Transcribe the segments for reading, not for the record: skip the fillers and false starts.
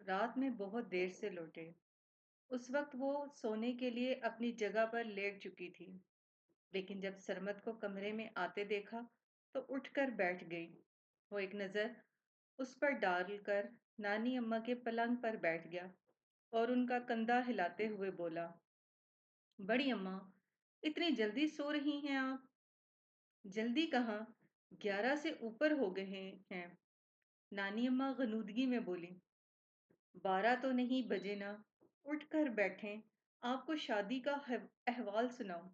رات میں بہت دیر سے لوٹے۔ اس وقت وہ سونے کے لیے اپنی جگہ پر لیٹ چکی تھی، لیکن جب سرمد کو کمرے میں آتے دیکھا تو اٹھ کر بیٹھ گئی۔ وہ ایک نظر اس پر ڈال کر نانی اماں کے پلنگ پر بیٹھ گیا اور ان کا کندھا ہلاتے ہوئے بولا، بڑی اماں، اتنی جلدی سو رہی ہیں آپ؟ جلدی کہاں، 11 سے اوپر ہو گئے ہیں۔ نانی اماں غنودگی میں بولی، 12 تو نہیں بجے نا، اٹھ کر بیٹھیں، آپ کو شادی کا احوال سناؤں۔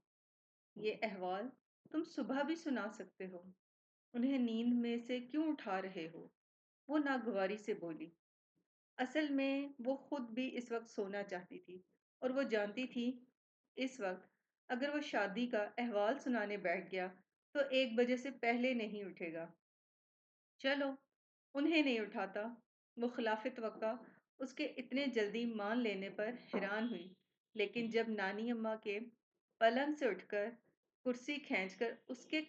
یہ احوال تم صبح بھی سنا سکتے ہو، انہیں نیند میں سے کیوں اٹھا رہے ہو؟ وہ ناگواری سے بولی۔ اصل میں وہ خود بھی اس وقت سونا چاہتی تھی، اور وہ جانتی تھی اس وقت اگر وہ شادی کا احوال سنانے بیٹھ گیا تو 1 بجے سے پہلے نہیں اٹھے گا۔ چلو، انہیں نہیں اٹھاتا۔ وہ خلاف توقع اس کے اتنے جلدی مان لینے پر حیران ہوئی، لیکن جب نانی اماں کے پلنگ سے اٹھ کر کرسی کھینچ کر اس کے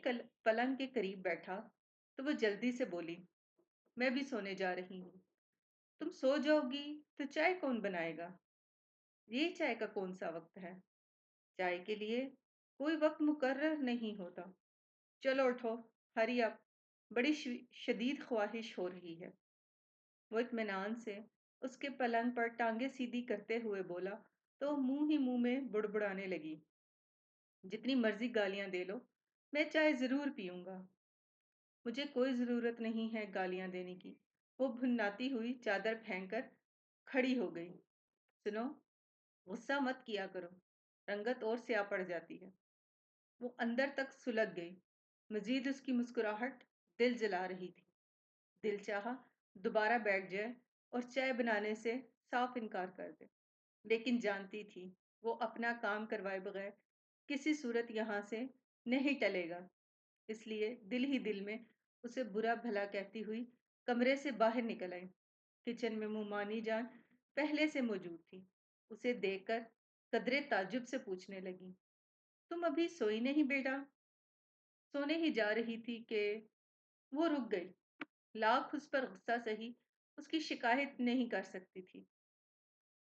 پلنگ کے قریب بیٹھا تو وہ جلدی سے بولی، میں بھی سونے جا رہی ہوں۔ تم سو جاؤ گی تو چائے کون بنائے گا؟ یہ چائے کا کون سا وقت ہے؟ چائے کے لیے کوئی وقت مقرر نہیں ہوتا۔ چلو اٹھو، ہری اپ، بڑی شدید خواہش ہو رہی ہے۔ وہ اطمینان سے اس کے پلنگ پر ٹانگیں سیدھی کرتے ہوئے بولا تو منہ ہی منہ میں بڑبڑانے لگی، جتنی مرضی گالیاں دے لو، میں چائے ضرور پیوں گا۔ مجھے کوئی ضرورت نہیں ہے گالیاں دینے کی۔ وہ بھناتی ہوئی چادر پھینک کر کھڑی ہو گئی۔ سنو، غصہ مت کیا کرو، رنگت اور سیاہ پڑ جاتی ہے۔ وہ اندر تک سلگ گئی۔ مزید اس کی مسکراہٹ دل جلا رہی تھی۔ دل چاہا دوبارہ بیٹھ جائے اور چائے بنانے سے صاف انکار کر دے، لیکن جانتی تھی وہ اپنا کام کروائے بغیر کسی صورت یہاں سے نہیں ٹلے گا۔ اس لیے دل ہی دل میں اسے برا بھلا کہتی ہوئی کمرے سے باہر نکل آئی۔ کچن میں مومانی جان پہلے سے موجود تھی۔ اسے دیکھ کر قدرے تعجب سے پوچھنے لگی، تم ابھی سوئی نہیں بیٹا؟ سونے ہی جا رہی تھی کہ… وہ رک گئی۔ لاکھ اس پر غصہ سہی، اس کی شکایت نہیں کر سکتی تھی۔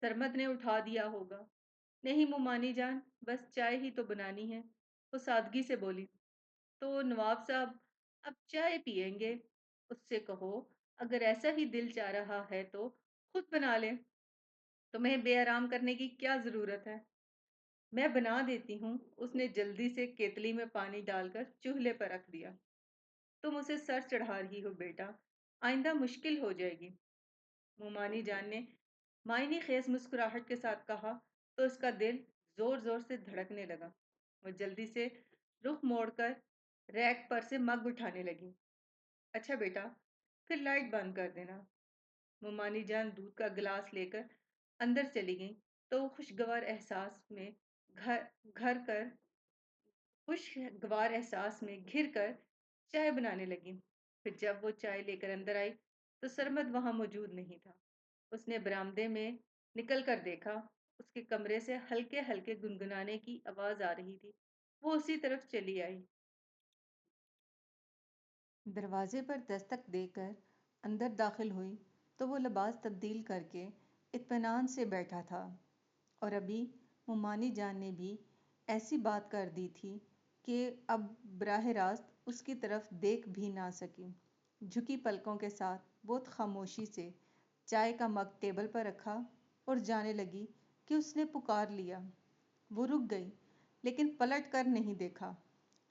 سرمد نے اٹھا دیا ہوگا۔ نہیں مومانی جان، بس چائے ہی تو بنانی ہے۔ وہ سادگی سے بولی۔ تو نواب صاحب اب چائے پیئیں گے؟ اس سے کہو اگر ایسا ہی دل چاہ رہا ہے تو خود بنا لیں، تمہیں بے آرام کرنے کی کیا ضرورت ہے؟ میں بنا دیتی ہوں۔ اس نے جلدی سے کیتلی میں پانی ڈال کر چولہے پر رکھ دیا۔ تم اسے سر چڑھا رہی ہو بیٹا، آئندہ مشکل ہو جائے گی۔ مومانی جان نے معنی خیز مسکراہٹ کے ساتھ کہا تو اس کا دل زور زور سے دھڑکنے لگا۔ وہ جلدی سے رخ موڑ کر ریک پر سے مگ اٹھانے لگی۔ اچھا بیٹا، پھر لائٹ بند کر دینا۔ مومانی جان دودھ کا گلاس لے کر اندر چلی گئی تو وہ گھر گھر کر خوشگوار احساس میں گھر کر چائے بنانے لگی۔ پھر جب وہ چائے لے کر اندر آئی تو سرمد وہاں موجود نہیں تھا۔ اس نے برآمدے میں نکل کر دیکھا، اس کے کمرے سے ہلکے ہلکے گنگنانے کی آواز آ رہی تھی۔ وہ اسی طرف چلی آئی۔ دروازے پر دستک دے کر اندر داخل ہوئی تو وہ لباس تبدیل کر کے اطمینان سے بیٹھا تھا، اور ابھی مومانی جان نے بھی ایسی بات کر دی تھی کہ اب براہ راست اس کی طرف دیکھ بھی نہ سکی۔ جھکی پلکوں کے ساتھ بہت خاموشی سے چائے کا مگ ٹیبل پر رکھا اور جانے لگی کہ اس نے پکار لیا۔ وہ رک گئی لیکن پلٹ کر نہیں دیکھا۔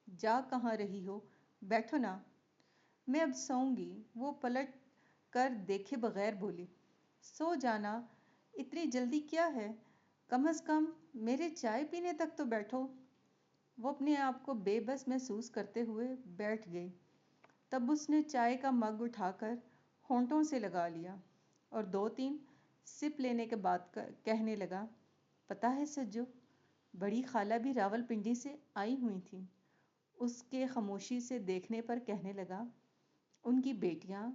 جا کہاں رہی ہو، بیٹھو نا۔ میں اب سوؤں گی، وہ پلٹ کر دیکھے بغیر بولی۔ سو جانا، اتنی جلدی کیا ہے؟ کم از کم میرے چائے پینے تک تو بیٹھو۔ وہ اپنے آپ کو بے بس محسوس کرتے ہوئے بیٹھ گئی۔ تب اس نے چائے کا مگ اٹھا کر ہونٹوں سے لگا لیا اور 2-3 سپ لینے کے بعد کہنے لگا، پتہ ہے سجو، بڑی خالہ بھی راول پنڈی سے آئی ہوئی تھیں۔ اس کے خاموشی سے دیکھنے پر کہنے لگا، ان کی بیٹیاں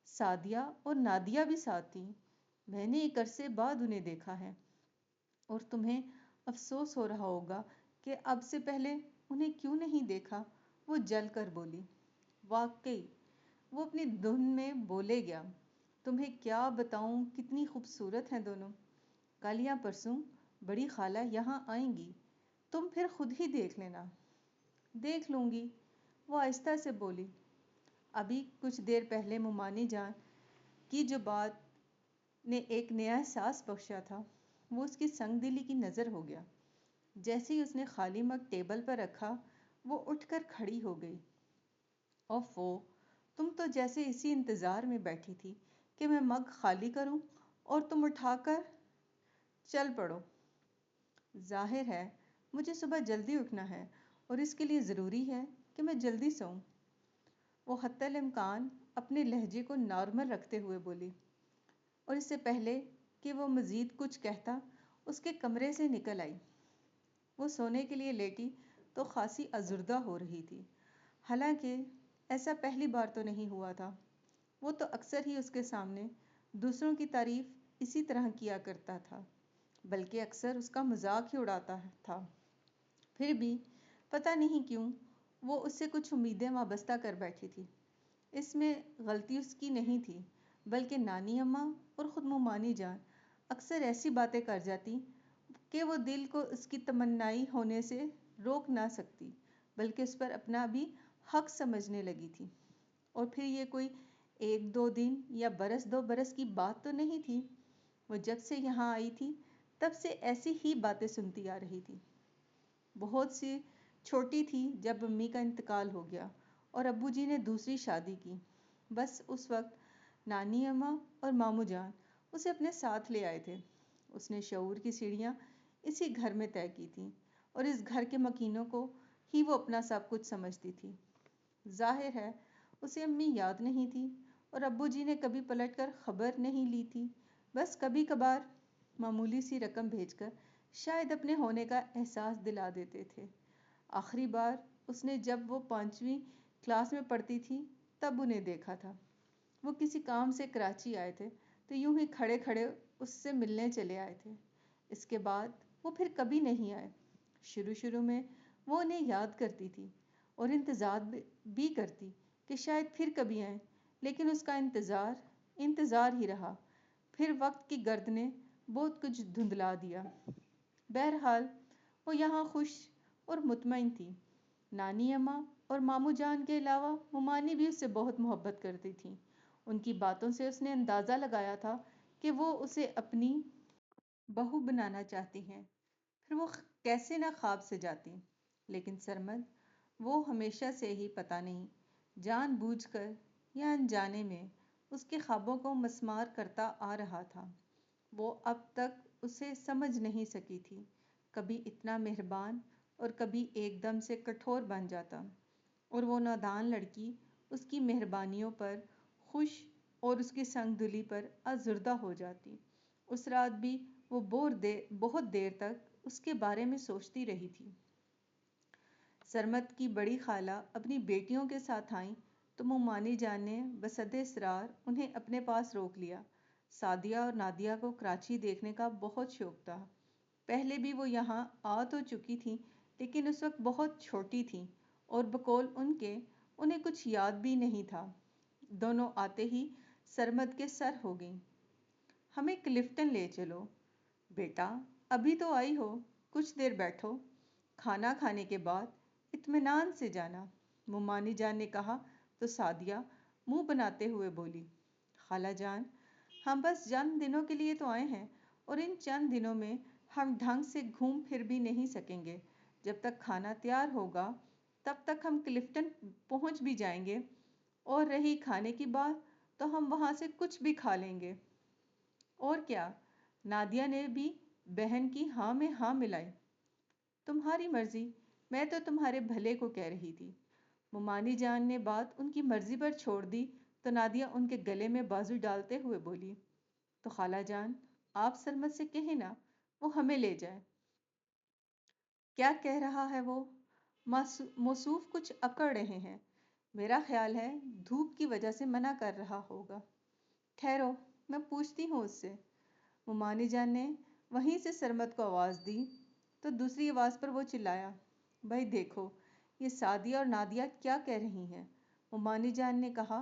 سعدیہ اور نادیہ بھی ساتھ تھیں۔ میں نے ایک عرصے بعد انہیں دیکھا ہے، اور تمہیں افسوس ہو رہا ہوگا کہ اب سے پہلے انہیں کیوں نہیں دیکھا۔ وہ جل کر بولی۔ واقعی وہ اپنی دھن میں بولے گیا، تمہیں کیا بتاؤں کتنی خوبصورت ہیں دونوں. کل یا پرسوں بڑی خالہ یہاں آئیں گی، تم پھر خود ہی دیکھ لینا. دیکھ لوں گی، وہ آہستہ سے بولی. ابھی کچھ دیر پہلے مومانی جان کی جو بات نے ایک نیا احساس بخشا تھا، وہ اس کی سنگ دلی کی نظر ہو گیا. جیسے ہی اس نے خالی مگ ٹیبل پر رکھا، وہ اٹھ کر کھڑی ہو گئی. اوفو، تم تو جیسے اسی انتظار میں بیٹھی تھی کہ میں مگ خالی کروں اور تم اٹھا کر چل پڑو. ظاہر ہے مجھے صبح جلدی اٹھنا ہے اور اس کے لیے ضروری ہے کہ میں جلدی سوؤں. وہ حتی الامکان اپنے لہجے کو نارمل رکھتے ہوئے بولی، اور اس سے پہلے کہ وہ مزید کچھ کہتا اس کے کمرے سے نکل آئی. وہ سونے کے لیے لیٹی تو خاصی ازردہ ہو رہی تھی. حالانکہ ایسا پہلی بار تو نہیں ہوا تھا. وہ تو اکثر ہی اس کے سامنے دوسروں کی تعریف اسی طرح کیا کرتا تھا، بلکہ اکثر اس کا مذاق ہی اڑاتا تھا. پھر بھی پتہ نہیں کیوں وہ اس سے کچھ امیدیں وابستہ کر بیٹھی تھی. اس میں غلطی اس کی نہیں تھی، بلکہ نانی اماں اور خود مومانی جان اکثر ایسی باتیں کر جاتی کہ وہ دل کو اس کی تمنائی ہونے سے روک نہ سکتی، بلکہ اس پر اپنا بھی حق سمجھنے لگی تھی. اور پھر یہ کوئی ایک دو دن یا برس دو برس کی بات تو نہیں تھی. وہ جب سے یہاں آئی تھی تب سے ایسی ہی باتیں سنتی آ رہی تھی. بہت سی چھوٹی تھی جب امی کا انتقال ہو گیا اور ابو جی نے دوسری شادی کی. بس اس وقت نانی اماں اور ماموں جان اسے اپنے ساتھ لے آئے تھے. اس نے شعور کی سیڑھیاں اسی گھر میں طے کی تھیں اور اس گھر کے مکینوں کو ہی وہ اپنا سب کچھ سمجھتی تھی. ظاہر ہے اسے امی یاد نہیں تھی اور ابو جی نے کبھی پلٹ کر خبر نہیں لی تھی. بس کبھی کبھار معمولی سی رقم بھیج کر شاید اپنے ہونے کا احساس دلا دیتے تھے. آخری بار اس نے جب وہ 5ویں کلاس میں پڑھتی تھی تب انہیں دیکھا تھا. وہ کسی کام سے کراچی آئے تھے تو یوں ہی کھڑے کھڑے اس سے ملنے چلے آئے تھے. اس کے بعد وہ پھر کبھی نہیں آئے. شروع میں وہ انہیں یاد کرتی تھی اور انتظار بھی کرتی کہ شاید پھر کبھی آئیں، لیکن اس کا انتظار ہی رہا. پھر وقت کی گرد نے بہت کچھ دھندلا دیا. بہرحال وہ یہاں خوش اور مطمئن تھی. نانی اماں اور ماموں جان کے علاوہ مومانی بھی اس سے بہت محبت کرتی تھیں. ان کی باتوں سے اس نے اندازہ لگایا تھا کہ وہ اسے اپنی بہو بنانا چاہتی ہیں. پھر وہ کیسے نہ خواب سے جاتی. لیکن سرمد، وہ ہمیشہ سے ہی پتہ نہیں جان بوجھ کر یا انجانے میں اس کے خوابوں کو مسمار کرتا آ رہا تھا. وہ اب تک اسے سمجھ نہیں سکی تھی. کبھی اتنا مہربان اور کبھی ایک دم سے کٹھور بن جاتا، اور وہ نادان لڑکی اس کی مہربانیوں پر خوش اور اس کی سنگ دلی پر ازردہ ہو جاتی. اس رات بھی وہ بہت دیر تک اس کے بارے میں سوچتی رہی تھی. سرمد کی بڑی خالہ اپنی بیٹیوں کے ساتھ آئیں تو مومانی جان نے بسد اصرار انہیں اپنے پاس روک لیا. سعدیہ اور نادیہ کو کراچی دیکھنے کا بہت شوق تھا. پہلے بھی وہ یہاں آ تو چکی تھیں، لیکن اس وقت بہت چھوٹی تھیں اور بقول ان کے انہیں کچھ یاد بھی نہیں تھا. دونوں آتے ہی سرمد کے سر ہو گئیں. ہمیں کلفٹن لے چلو بیٹا، ابھی تو آئی ہو، کچھ دیر بیٹھو، کھانا کھانے کے بعد اطمینان سے جانا. مومانی جان نے کہا تو سعدیہ منہ بناتے ہوئے بولی، خالہ جان، ہم بس چند دنوں کے لیے تو آئے ہیں اور ان چند دنوں میں ہم ڈھنگ سے گھوم پھر بھی نہیں سکیں گے. جب تک کھانا تیار ہوگا تب تک ہم کلفٹن پہنچ بھی جائیں گے، اور رہی کھانے کی بات تو ہم وہاں سے کچھ بھی کھا لیں گے. اور کیا؟ نادیہ نے بھی بہن کی ہاں میں ہاں ملائی. تمہاری مرضی، میں تو تمہارے بھلے کو کہہ رہی تھی. مومانی جان نے بات ان کی مرضی پر چھوڑ دی تو نادیہ ان کے گلے میں بازو ڈالتے ہوئے بولی، تو خالہ جان آپ سرمد سے کہیں نا وہ ہمیں لے جائے. کیا کہہ رہا ہے وہ؟ موصوف کچھ اکڑ رہے ہیں. میرا خیال ہے دھوپ کی وجہ سے منع کر رہا ہوگا. ٹھہرو، میں پوچھتی ہوں اس سے. مومانی جان نے وہیں سے سرمد کو آواز دی تو دوسری آواز پر وہ چلایا، بھائی دیکھو یہ سعدیہ اور نادیہ کیا کہہ رہی ہیں. مومانی جان نے کہا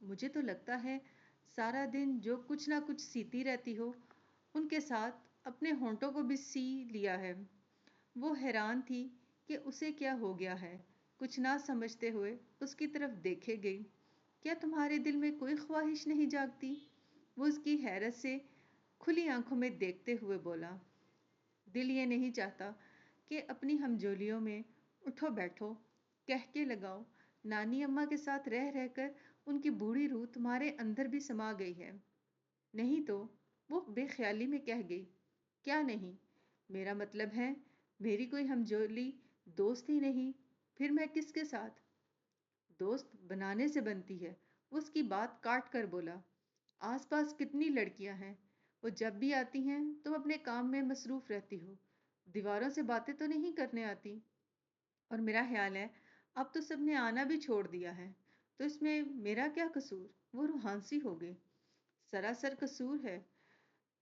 مجھے تو لگتا ہے سارا دن جو کچھ نہ کچھ سیتی رہتی ہو، ان کے ساتھ اپنے ہونٹوں کو بھی سی لیا ہے۔ وہ حیران تھی کہ اسے کیا ہو گیا ہے، کچھ نہ سمجھتے ہوئے اس کی طرف دیکھے گئی۔ کیا تمہارے دل میں کوئی خواہش نہیں جاگتی؟ وہ اس کی حیرت سے کھلی آنکھوں میں دیکھتے ہوئے بولا۔ دل یہ نہیں چاہتا کہ اپنی ہمجولیوں میں اٹھو بیٹھو، کہہ کے لگاؤ، نانی اماں کے ساتھ رہ رہ کر ان کی بوڑھی روح تمہارے اندر بھی سما گئی ہے۔ نہیں تو، وہ بے خیالی میں کہہ گئی۔ کیا نہیں؟ میرا مطلب ہے میری کوئی ہمجولی دوست ہی نہیں، پھر میں کس کے ساتھ؟ دوست بنانے سے بنتی ہے، وہ اس کی بات کاٹ کر بولا۔ آس پاس کتنی لڑکیاں ہیں، وہ جب بھی آتی ہیں تم اپنے کام میں مصروف رہتی ہو، دیواروں سے باتیں تو نہیں کرنے آتی۔ اور میرا خیال ہے اب تو سب نے آنا بھی چھوڑ دیا ہے، تو اس میں میرا کیا قصور؟ وہ روحانسی ہو گئی۔ سراسر قصور ہے،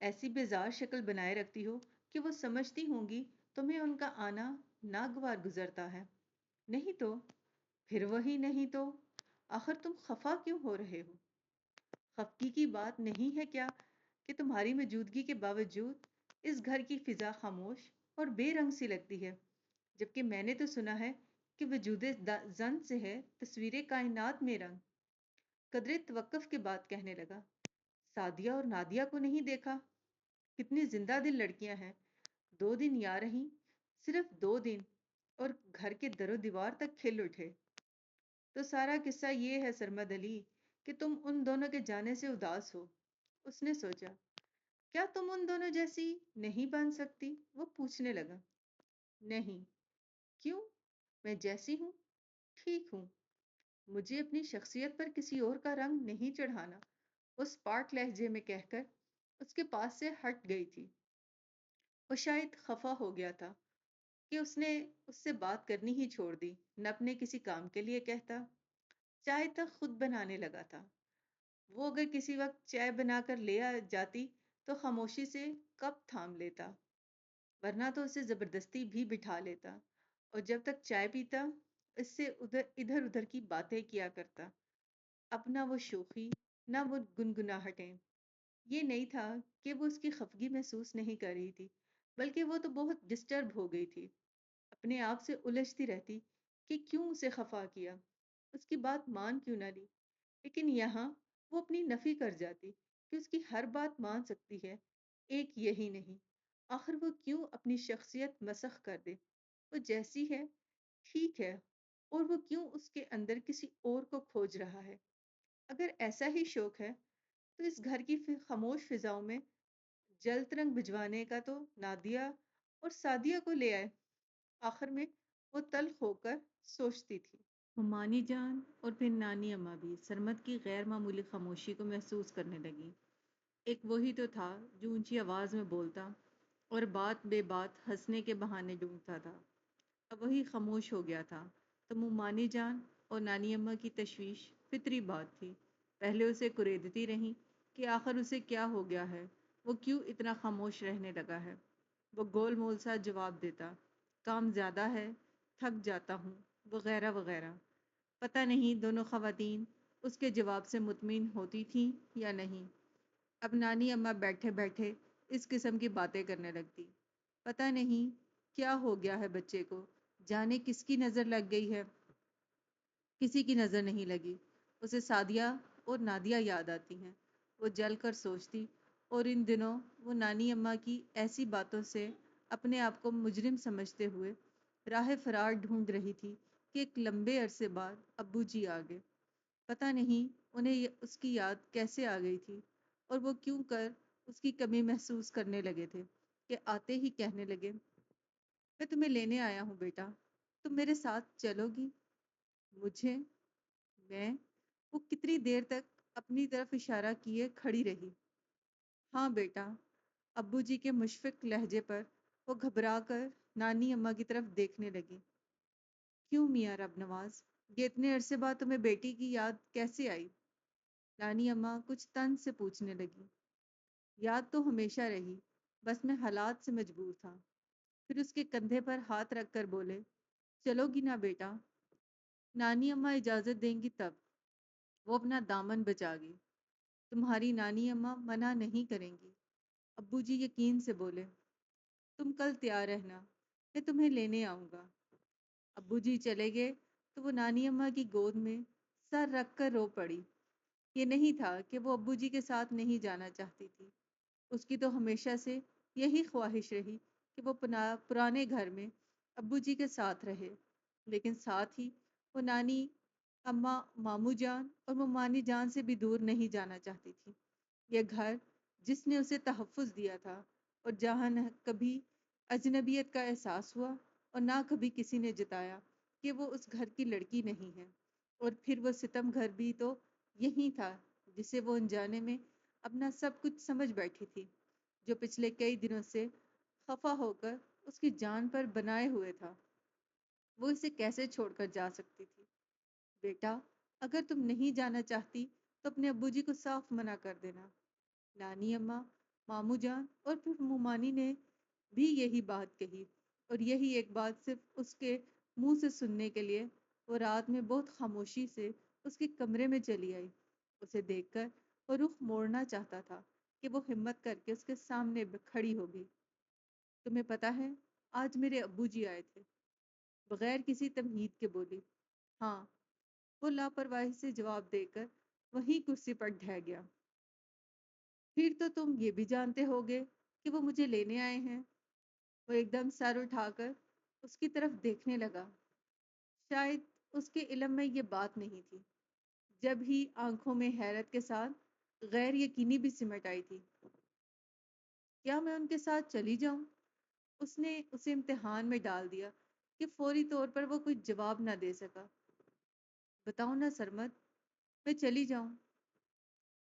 ایسی بیزار شکل بنائے رکھتی ہو کہ وہ سمجھتی ہوں گی تمہیں ان کا آنا ناگوار گزرتا ہے۔ نہیں تو، پھر وہی نہیں تو، آخر تم خفا کیوں ہو رہے ہو؟ خفگی کی بات نہیں ہے کیا کہ تمہاری موجودگی کے باوجود اس گھر کی فضا خاموش اور بے رنگ سی لگتی ہے، جبکہ میں نے تو سنا ہے کہ وجود زن سے ہے تصویر کائنات میں رنگ۔ قدرے توقف کے بعد کہنے لگا۔ سعدیہ اور نادیہ کو نہیں دیکھا؟ کتنی زندہ دل لڑکیاں ہیں، 2 دن یا رہیں، صرف 2 دن، اور گھر کے در و دیوار تک کھل اٹھے۔ تو سارا قصہ یہ ہے سرمد علی کہ تم ان دونوں کے جانے سے اداس ہو۔ اس نے سوچا، کیا تم ان دونوں جیسی نہیں بن سکتی؟ وہ پوچھنے لگا۔ نہیں۔ کیوں؟ میں جیسی ہوں ٹھیک ہوں، مجھے اپنی شخصیت پر کسی اور کا رنگ نہیں چڑھانا، اس پاٹ لہجے میں کہہ کر اس کے پاس سے ہٹ گئی تھی۔ وہ شاید خفا ہو گیا تھا کہ اس نے اس سے بات کرنی ہی چھوڑ دی، نہ اپنے کسی کام کے لیے کہتا۔ چائے تک خود بنانے لگا تھا۔ وہ اگر کسی وقت چائے بنا کر لے جاتی تو خاموشی سے کپ تھام لیتا، ورنہ تو اسے زبردستی بھی بٹھا لیتا، اور جب تک چائے پیتا اس سے ادھر ادھر کی باتیں کیا کرتا۔ اب نہ وہ شوخی، نہ وہ گنگناہٹیں۔ یہ نہیں تھا کہ وہ اس کی خفگی محسوس نہیں کر رہی تھی، بلکہ وہ تو بہت ڈسٹرب ہو گئی تھی، اپنے آپ سے الجھتی رہتی کہ کیوں اسے خفا کیا، اس کی بات مان کیوں نہ لی۔ لیکن یہاں وہ اپنی نفی کر جاتی کہ اس کی ہر بات مان سکتی ہے، ایک یہی نہیں۔ آخر وہ کیوں اپنی شخصیت مسخ کر دے؟ وہ جیسی ہے ٹھیک ہے، اور وہ کیوں اس کے اندر کسی اور کو کھوج رہا ہے؟ اگر ایسا ہی شوق ہے تو اس گھر کی خاموش فضاؤں میں جلت رنگ بھجوانے کا تو نادیہ اور سعدیہ کو لے آئے۔ آخر میں وہ تلخ ہو کر سوچتی تھی۔ ممانی جان اور پھر نانی اماں بھی سرمد کی غیر معمولی خاموشی کو محسوس کرنے لگی۔ ایک وہی تو تھا جو اونچی آواز میں بولتا اور بات بے بات ہنسنے کے بہانے ڈھونڈتا تھا، اب وہی خاموش ہو گیا تھا۔ تو ممانی جان اور نانی اماں کی تشویش فطری بات تھی، پہلے اسے کریدتی رہیں کہ آخر اسے کیا ہو گیا ہے، وہ کیوں اتنا خاموش رہنے لگا ہے۔ وہ گول مول سا جواب دیتا، کام زیادہ ہے، تھک جاتا ہوں، وغیرہ وغیرہ۔ پتہ نہیں دونوں خواتین اس کے جواب سے مطمئن ہوتی تھیں یا نہیں۔ اب نانی اماں بیٹھے بیٹھے اس قسم کی باتیں کرنے لگتی۔ پتہ نہیں کیا ہو گیا ہے بچے کو، جانے کس کی نظر لگ گئی ہے۔ کسی کی نظر نہیں لگی، اسے سعدیہ اور نادیہ یاد آتی ہیں۔ وہ جل کر سوچتی، اور ان دنوں وہ نانی اماں کی ایسی باتوں سے اپنے آپ کو مجرم سمجھتے ہوئے راہ فرار ڈھونڈ رہی تھی کہ ایک لمبے عرصے بعد ابو جی آ گئے۔ پتہ نہیں انہیں اس کی یاد کیسے آ گئی تھی، اور وہ کیوں کر اس کی کمی محسوس کرنے لگے تھے کہ آتے ہی کہنے لگے، میں تمہیں لینے آیا ہوں بیٹا، تم میرے ساتھ چلو گی؟ مجھے؟ میں؟ وہ کتنی دیر تک اپنی طرف اشارہ کیے کھڑی رہی۔ ہاں بیٹا۔ ابو جی کے مشفق لہجے پر وہ گھبرا کر نانی اماں کی طرف دیکھنے لگی۔ کیوں میاں رب نواز، یہ اتنے عرصے بعد تمہیں بیٹی کی یاد کیسے آئی؟ نانی اماں کچھ طنز سے پوچھنے لگی۔ یاد تو ہمیشہ رہی، بس میں حالات سے مجبور تھا۔ پھر اس کے کندھے پر ہاتھ رکھ کر بولے، چلو گی نا بیٹا؟ نانی اماں اجازت دیں گی تب۔ وہ اپنا دامن بچا گئی۔ تمہاری نانی اماں منع نہیں کریں گی۔ ابو جی یقین سے بولے، تم کل تیار رہنا، میں تمہیں لینے آؤں گا۔ ابو جی چلے گئے تو وہ نانی اماں کی گود میں سر رکھ کر رو پڑی۔ یہ نہیں تھا کہ وہ ابو جی کے ساتھ نہیں جانا چاہتی تھی، اس کی تو ہمیشہ سے یہی خواہش رہی کہ وہ پرانے گھر میں ابو جی کے ساتھ رہے، لیکن ساتھ ہی وہ نانی اماں، ماموں جان اور ممانی جان سے بھی دور نہیں جانا چاہتی تھی۔ یہ گھر جس نے اسے تحفظ دیا تھا اور جہاں نہ کبھی اجنبیت کا احساس ہوا اور نہ کبھی کسی نے جتایا کہ وہ اس گھر کی لڑکی نہیں ہے، اور پھر وہ ستم گھر بھی تو یہی تھا جسے وہ انجانے میں اپنا سب کچھ سمجھ بیٹھی تھی، جو پچھلے کئی دنوں سے خفا ہو کر اس کی جان پر بنائے ہوئے تھا۔ وہ اسے کیسے چھوڑ کر جا سکتی تھی؟ بیٹا، اگر تم نہیں جانا چاہتی تو اپنے ابو جی کو صاف منع کر دینا۔ نانی اماں، ماموں جان اور پھر مومانی نے بھی یہی بات کہی، اور یہی ایک بات صرف اس کے منہ سے سننے کے لیے وہ رات میں بہت خاموشی سے اس کے کمرے میں چلی آئی۔ اسے دیکھ کر وہ رخ موڑنا چاہتا تھا کہ وہ ہمت کر کے اس کے سامنے کھڑی ہو گئی۔ تمہیں پتہ ہے، آج میرے ابو جی آئے تھے؟ بغیر کسی تمہید کے بولی۔ ہاں، وہ لاپرواہی سے جواب دے کر وہیں کرسی پر ڈھہ گیا۔ پھر تو تم یہ بھی جانتے ہوگے کہ وہ مجھے لینے آئے ہیں؟ وہ ایک دم سر اٹھا کر اس کی طرف دیکھنے لگا۔ شاید اس کے علم میں یہ بات نہیں تھی، جب ہی آنکھوں میں حیرت کے ساتھ غیر یقینی بھی سمٹ آئی تھی۔ کیا میں ان کے ساتھ چلی جاؤں؟ اس نے اسے امتحان میں ڈال دیا کہ فوری طور پر وہ کوئی جواب نہ دے سکا۔ بتاؤ نا سرمد، میں چلی جاؤں؟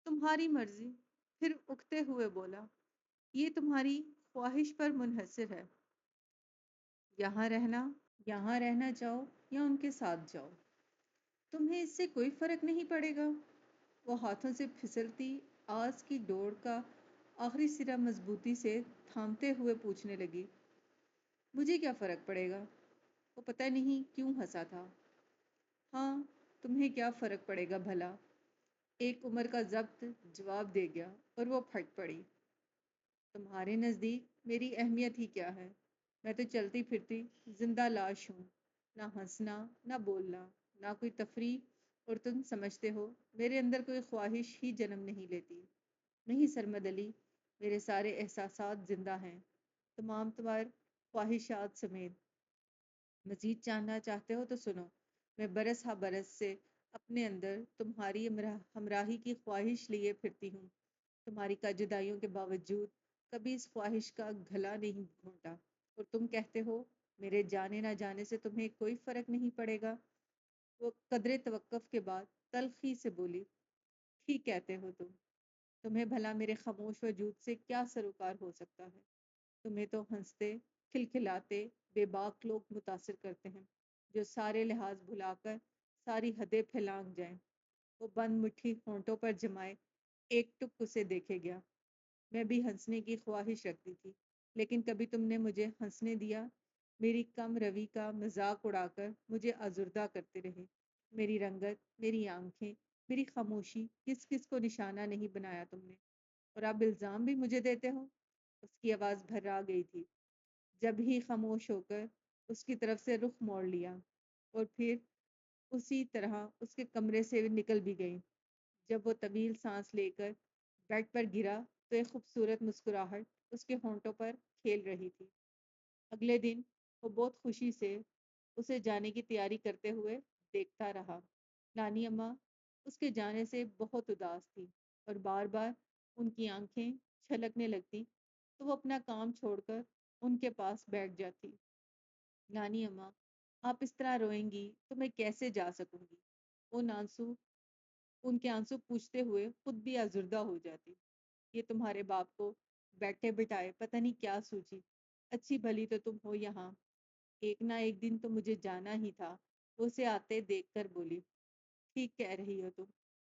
تمہاری مرضی، پھر اکتے ہوئے بولا، یہ تمہاری خواہش پر منحصر ہے۔ یہاں رہنا چاہو یا ان کے ساتھ جاؤ، تمہیں اس سے کوئی فرق نہیں پڑے گا۔ وہ ہاتھوں سے پھسلتی آس کی ڈور کا آخری سرا مضبوطی سے تھامتے ہوئے پوچھنے لگی، مجھے کیا فرق پڑے گا؟ وہ پتہ نہیں کیوں ہنسا تھا۔ ہاں، تمہیں کیا فرق پڑے گا بھلا؟ ایک عمر کا ضبط جواب دے گیا، اور وہ پھٹ پڑی۔ تمہارے نزدیک میری اہمیت ہی کیا ہے؟ میں تو چلتی پھرتی زندہ لاش ہوں، نہ ہنسنا، نہ بولنا، نہ کوئی تفریح، اور تم سمجھتے ہو میرے اندر کوئی خواہش ہی جنم نہیں لیتی؟ نہیں سرمد علی، میرے سارے احساسات زندہ ہیں، تمام تمہار خواہشات سمیت۔ مزید جاننا چاہتے ہو تو سنو، میں برس ہا برس سے اپنے اندر تمہاری ہمراہی کی خواہش لیے پھرتی ہوں، تمہاری کا جدائیوں کے باوجود کبھی اس خواہش کا گھلا نہیں گھونٹا، اور تم کہتے ہو میرے جانے نہ جانے سے تمہیں کوئی فرق نہیں پڑے گا؟ وہ قدرے توقف کے بعد تلخی سے بولی، ٹھیک کہتے ہو تمہیں بھلا میرے خاموش وجود سے کیا سروکار ہو سکتا ہے؟ تمہیں تو ہنستے، کھلکھلاتے، بے باک لوگ متاثر کرتے ہیں، جو سارے لحاظ بھلا کر ساری حدیں پھیلانگ جائیں۔ وہ بند مٹھی ہونٹوں پر جمائے ایک ٹک اسے دیکھے گیا۔ میں بھی ہنسنے کی خواہش رکھتی تھی، لیکن کبھی تم نے مجھے ہنسنے دیا؟ میری کم روی کا مذاق اڑا کر مجھے آزردہ کرتے رہے۔ میری رنگت، میری آنکھیں، میری خاموشی، کس کس کو نشانہ نہیں بنایا تم نے؟ اور اب الزام بھی مجھے دیتے ہو؟ اس کی آواز بھرا گئی تھی، جب ہی خاموش ہو کر اس کی طرف سے رخ موڑ لیا، اور پھر اسی طرح اس کے کمرے سے نکل بھی گئی۔ جب وہ طویل سانس لے کر بیڈ پر گرا تو ایک خوبصورت مسکراہٹ اس کے ہونٹوں پر کھیل رہی تھی۔ اگلے دن وہ بہت خوشی سے اسے جانے کی تیاری کرتے ہوئے دیکھتا رہا۔ نانی اماں اس کے جانے سے بہت اداس تھی، اور بار بار ان کی آنکھیں چھلکنے لگتی تو وہ اپنا کام چھوڑ کر ان کے پاس بیٹھ جاتی۔ نانی اماں، آپ اس طرح روئیں گی تو میں کیسے جا سکوں گی؟ وہ نانسو ان کے آنسو پوچھتے ہوئے خود بھی آزردہ ہو جاتی۔ یہ تمہارے باپ کو بیٹھے بٹھائے پتہ نہیں کیا سوچی، اچھی بھلی تو تم ہو یہاں، ایک نہ ایک دن تو مجھے جانا ہی تھا۔ وہ اسے آتے دیکھ کر بولی، ٹھیک کہہ رہی ہو تم،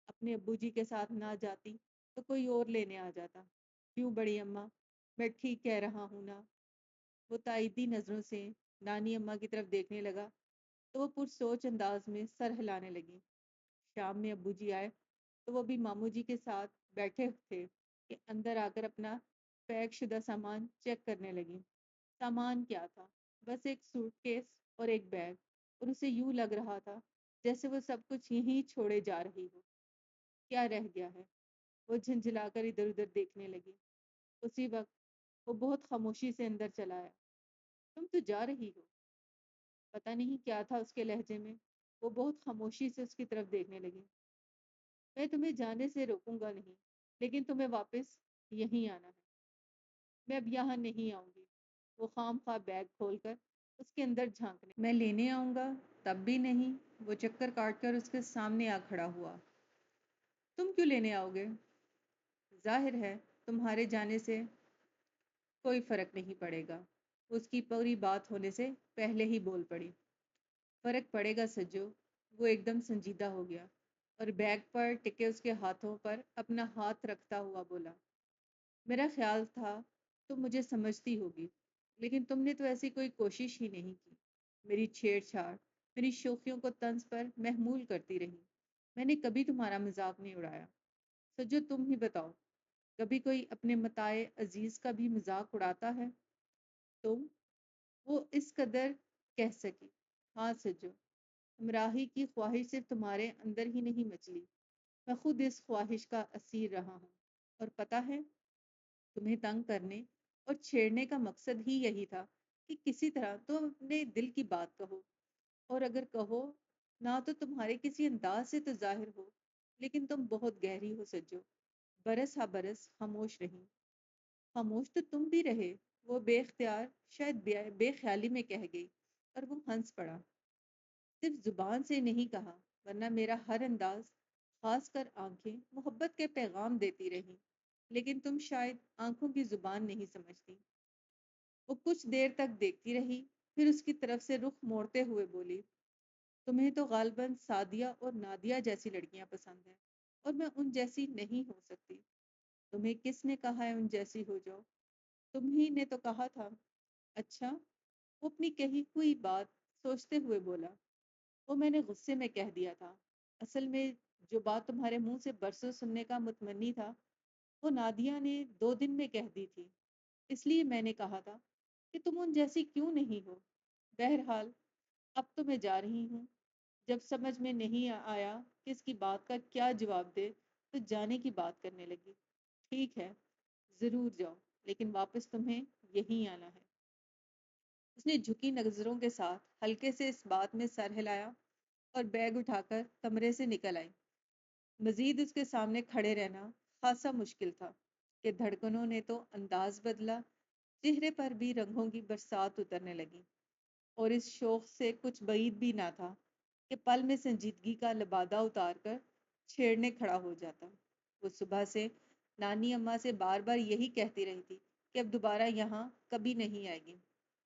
اپنے ابو جی کے ساتھ نہ جاتی تو کوئی اور لینے آ جاتا۔ کیوں بڑی اماں، میں ٹھیک کہہ رہا ہوں نا؟ وہ تائیدی نظروں سے نانی اماں کی طرف دیکھنے لگا تو وہ پرسوچ انداز میں سر ہلانے لگی۔ شام میں ابو جی آئے تو وہ بھی ماموں جی کے ساتھ بیٹھے تھے کہ اندر آ کر اپنا پیک شدہ سامان چیک کرنے لگی۔ سامان کیا تھا؟ بس ایک سوٹ کیس اور ایک بیگ، اور اسے یوں لگ رہا تھا جیسے وہ سب کچھ یہیں چھوڑے جا رہی ہو۔ کیا رہ گیا ہے؟ وہ جھنجھلا کر ادھر ادھر دیکھنے لگی۔ اسی وقت وہ بہت خاموشی سے اندر چلا آیا۔ تم تو جا رہی ہو؟ پتہ نہیں کیا تھا اس کے لہجے میں، وہ بہت خاموشی سے اس کی طرف دیکھنے لگی۔ میں تمہیں جانے سے روکوں گا نہیں، لیکن تمہیں واپس یہیں آنا ہے۔ میں اب یہاں نہیں آؤں گی۔ وہ خام خواہ بیگ کھول کر اس کے اندر جھانکنے، میں لینے آؤں گا تب بھی نہیں۔ وہ چکر کاٹ کر اس کے سامنے آ کھڑا ہوا۔ تم کیوں لینے آؤ گے؟ ظاہر ہے تمہارے جانے سے کوئی فرق نہیں پڑے گا۔ اس کی پوری بات ہونے سے پہلے ہی بول پڑی۔ فرق پڑے گا سجو۔ وہ ایک دم سنجیدہ ہو گیا اور بیگ پر ٹکے اس کے ہاتھوں پر اپنا ہاتھ رکھتا ہوا بولا، میرا خیال تھا تم مجھے سمجھتی ہوگی، لیکن تم نے تو ایسی کوئی کوشش ہی نہیں کی۔ میری چھیڑ چھاڑ، میری شوخیوں کو طنز پر محمول کرتی رہی۔ میں نے کبھی تمہارا مذاق نہیں اڑایا۔ سجو تم ہی بتاؤ، کبھی کوئی اپنے متاع عزیز کا بھی مذاق اڑاتا ہے؟ تم؟ وہ اس قدر کہہ سکی۔ ہاں سجو، ہمراہی کی خواہش صرف تمہارے اندر ہی نہیں مچلی، میں خود اس خواہش کا اسیر رہا ہوں، اور پتہ ہے تمہیں تنگ کرنے اور چھیڑنے کا مقصد ہی یہی تھا کہ کسی طرح تم اپنے دل کی بات کہو، اور اگر کہو نہ تو تمہارے کسی انداز سے تو ظاہر ہو، لیکن تم بہت گہری ہو سجو۔ برس ہا برس خاموش رہی۔ خاموش تو تم بھی رہے، وہ بے اختیار شاید بے خیالی میں کہہ گئی، اور وہ ہنس پڑا۔ صرف زبان سے نہیں کہا، ورنہ میرا ہر انداز، خاص کر آنکھیں، محبت کے پیغام دیتی رہیں، لیکن تم شاید آنکھوں کی زبان نہیں سمجھتی۔ وہ کچھ دیر تک دیکھتی رہی، پھر اس کی طرف سے رخ موڑتے ہوئے بولی، تمہیں تو غالباً سعدیہ اور نادیہ جیسی لڑکیاں پسند ہیں، اور میں ان جیسی نہیں ہو سکتی۔ تمہیں کس نے کہا ہے ان جیسی ہو جاؤ؟ تم ہی نے تو کہا تھا۔ اچھا؟ وہ اپنی کہی ہوئی بات سوچتے ہوئے بولا، وہ میں نے غصے میں کہہ دیا تھا۔ اصل میں جو بات تمہارے منہ سے برسوں سننے کا متمنی تھا، وہ نادیہ نے 2 دن میں کہہ دی تھی، اس لیے میں نے کہا تھا کہ تم ان جیسی کیوں نہیں ہو۔ بہرحال اب تو میں جا رہی ہوں۔ جب سمجھ میں نہیں آیا کہ اس کی بات کا کیا جواب دے تو جانے کی بات کرنے لگی۔ ٹھیک ہے، ضرور جاؤ، لیکن واپس تمہیں یہیں آنا ہے۔ اس نے جھکی نظروں کے ساتھ ہلکے سے اس بات میں سر ہلایا اور بیگ اٹھا کر کمرے سے نکل آئی۔ مزید اس کے سامنے کھڑے رہنا خاصا مشکل تھا کہ دھڑکنوں نے تو انداز بدلا، چہرے پر بھی رنگوں کی برسات اترنے لگی، اور اس شوق سے کچھ بعید بھی نہ تھا کہ پل میں سنجیدگی کا لبادہ اتار کر چھیڑنے کھڑا ہو جاتا۔ وہ صبح سے نانی اماں سے بار بار یہی کہتی رہی تھی کہ اب دوبارہ یہاں کبھی نہیں آئے گی،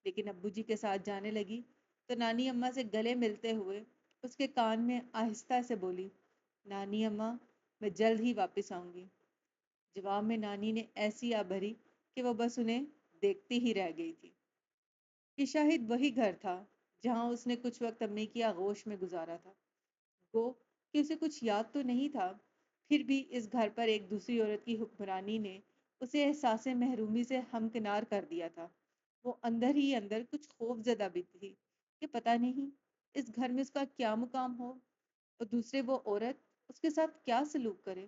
لیکن ابو جی کے ساتھ جانے لگی تو نانی اماں سے گلے ملتے ہوئے اس کے کان میں آہستہ سے بولی، نانی اماں میں جلد ہی واپس آؤں گی۔ جواب میں نانی نے ایسی آ بھری کہ وہ بس انہیں دیکھتی ہی رہ گئی تھی۔ یہ شاہد وہی گھر تھا جہاں اس نے کچھ وقت امی کی آغوش میں گزارا تھا۔ گو کہ اسے کچھ یاد تو نہیں تھا، پھر بھی اس گھر پر ایک دوسری عورت کی حکمرانی نے اسے احساس محرومی سے ہمکنار کر دیا تھا۔ وہ اندر ہی اندر کچھ خوف زدہ بھی تھی کہ پتہ نہیں اس گھر میں اس کا کیا مقام ہو، اور دوسرے وہ عورت اس کے ساتھ کیا سلوک کرے۔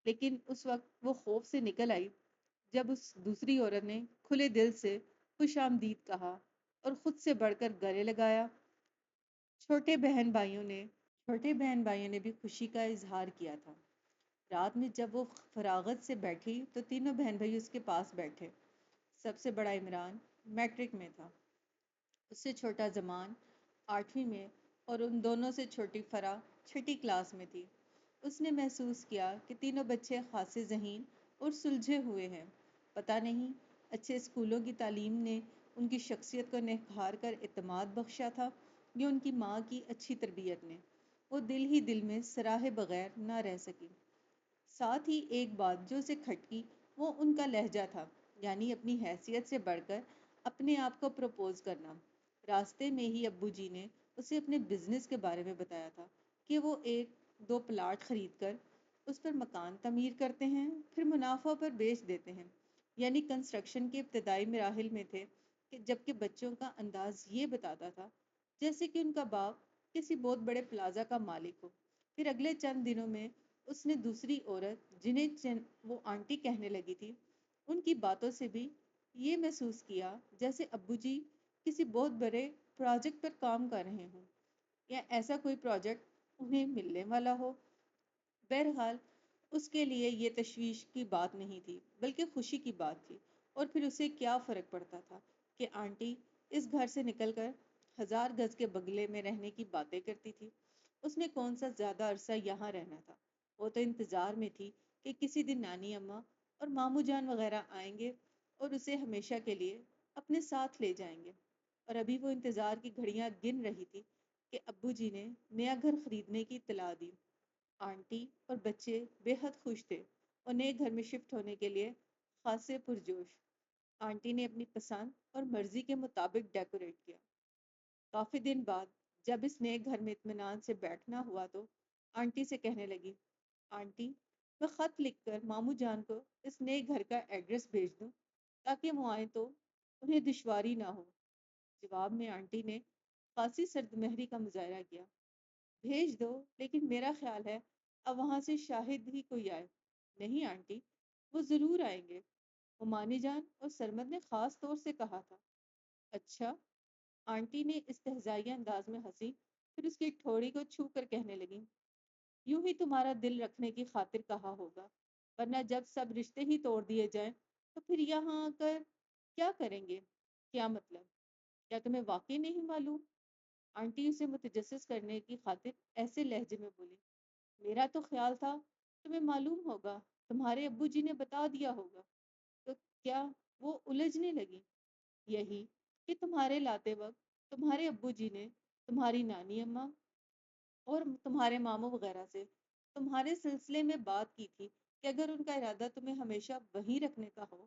لیکن اس وقت وہ خوف سے نکل آئی جب اس دوسری عورت نے کھلے دل سے خوش آمدید کہا اور خود سے بڑھ کر گلے لگایا۔ چھوٹے بہن بھائیوں نے بھی خوشی کا اظہار کیا تھا۔ رات میں جب وہ فراغت سے بیٹھی تو تینوں بہن بھائی اس کے پاس بیٹھے۔ سب سے بڑا عمران میٹرک میں تھا، اس سے چھوٹا زمان 8ویں میں، اور ان دونوں سے چھوٹی فرح چھٹی کلاس میں تھی۔ اس نے محسوس کیا کہ تینوں بچے خاصے ذہین اور سلجھے ہوئے ہیں۔ پتہ نہیں اچھے اسکولوں کی تعلیم نے ان کی شخصیت کو نکھار کر اعتماد بخشا تھا یا ان کی ماں کی اچھی تربیت نے۔ وہ دل ہی دل میں سراہے بغیر نہ رہ سکی۔ ساتھ ہی ایک بات جو اسے کھٹکی وہ ان کا لہجہ تھا، یعنی اپنی حیثیت سے بڑھ کر اپنے آپ کو پروپوز کرنا۔ راستے میں ہی ابو جی نے اسے اپنے بزنس کے بارے میں بتایا تھا کہ وہ ایک 2 پلاٹ خرید کر اس پر مکان تعمیر کرتے ہیں، پھر منافع پر بیچ دیتے ہیں۔ یعنی کنسٹرکشن کے ابتدائی مراحل میں تھے کہ جبکہ بچوں کا انداز یہ بتاتا تھا جیسے کہ ان کا باپ کسی بہت بڑے پلازا کا مالک ہو۔ پھر اگلے چند دنوں میں اس نے دوسری عورت جنہیں وہ آنٹی کہنے لگی تھی، ان کی باتوں سے بھی یہ محسوس کیا جیسے ابو جی کسی بہت بڑے پروجیکٹ پر کام کر رہے ہوں یا ایسا کوئی پروجیکٹ انہیں ملنے والا ہو۔ بہرحال اس کے لیے یہ تشویش کی بات نہیں تھی بلکہ خوشی کی بات تھی۔ اور پھر اسے کیا فرق پڑتا تھا کہ آنٹی اس گھر سے نکل کر 1000 گز کے بنگلے میں رہنے کی باتیں کرتی تھی۔ اس نے کون سا زیادہ عرصہ یہاں رہنا تھا؟ وہ تو انتظار میں تھی کہ کسی دن نانی اماں اور ماموں جان وغیرہ آئیں گے اور اسے ہمیشہ کے لیے اپنے ساتھ لے جائیں گے۔ اور ابھی وہ انتظار کی گھڑیاں گن رہی تھی کہ ابو جی نے نیا گھر خریدنے کی اطلاع دی۔ آنٹی اور بچے بے حد خوش تھے اور نئے گھر میں شفٹ ہونے کے لیے خاصے پرجوش۔ آنٹی نے اپنی پسند اور مرضی کے مطابق ڈیکوریٹ کیا۔ کافی دن بعد جب اس نئے گھر میں اطمینان سے بیٹھنا ہوا تو آنٹی سے کہنے لگی، آنٹی میں خط لکھ کر ماموں جان کو اس نئے گھر کا ایڈریس بھیج دوں تاکہ وہ آئیں تو انہیں دشواری نہ ہو۔ جواب میں آنٹی نے خاصی سرد مہری کا مظاہرہ کیا، بھیج دو لیکن میرا خیال ہے اب وہاں سے شاہد ہی کوئی آئے۔ نہیں آنٹی، وہ ضرور آئیں گے، عمانی جان اور سرمد نے خاص طور سے کہا تھا۔ اچھا؟ آنٹی نے استہزائیہ انداز میں ہنسی، پھر اس کی ٹھوڑی کو چھو کر کہنے لگی، یوں ہی تمہارا دل رکھنے کی خاطر کہا ہوگا، ورنہ جب سب رشتے ہی توڑ دیے جائیں تو پھر یہاں آ کر کیا کریں گے؟ کیا مطلب؟ کیا تمہیں واقعی نہیں معلوم؟ آنٹی اسے متجسس کرنے کی خاطر ایسے لہجے میں بولی، میرا تو خیال تھا تمہیں معلوم ہوگا، تمہارے ابو جی نے بتا دیا ہوگا۔ تو کیا؟ وہ الجھنے لگی۔ یہی کہ تمہارے لاتے وقت تمہارے ابو جی نے تمہاری نانی اماں اور تمہارے ماموں وغیرہ سے تمہارے سلسلے میں بات کی تھی کہ اگر ان کا ارادہ تمہیں ہمیشہ وہیں رکھنے کا ہو،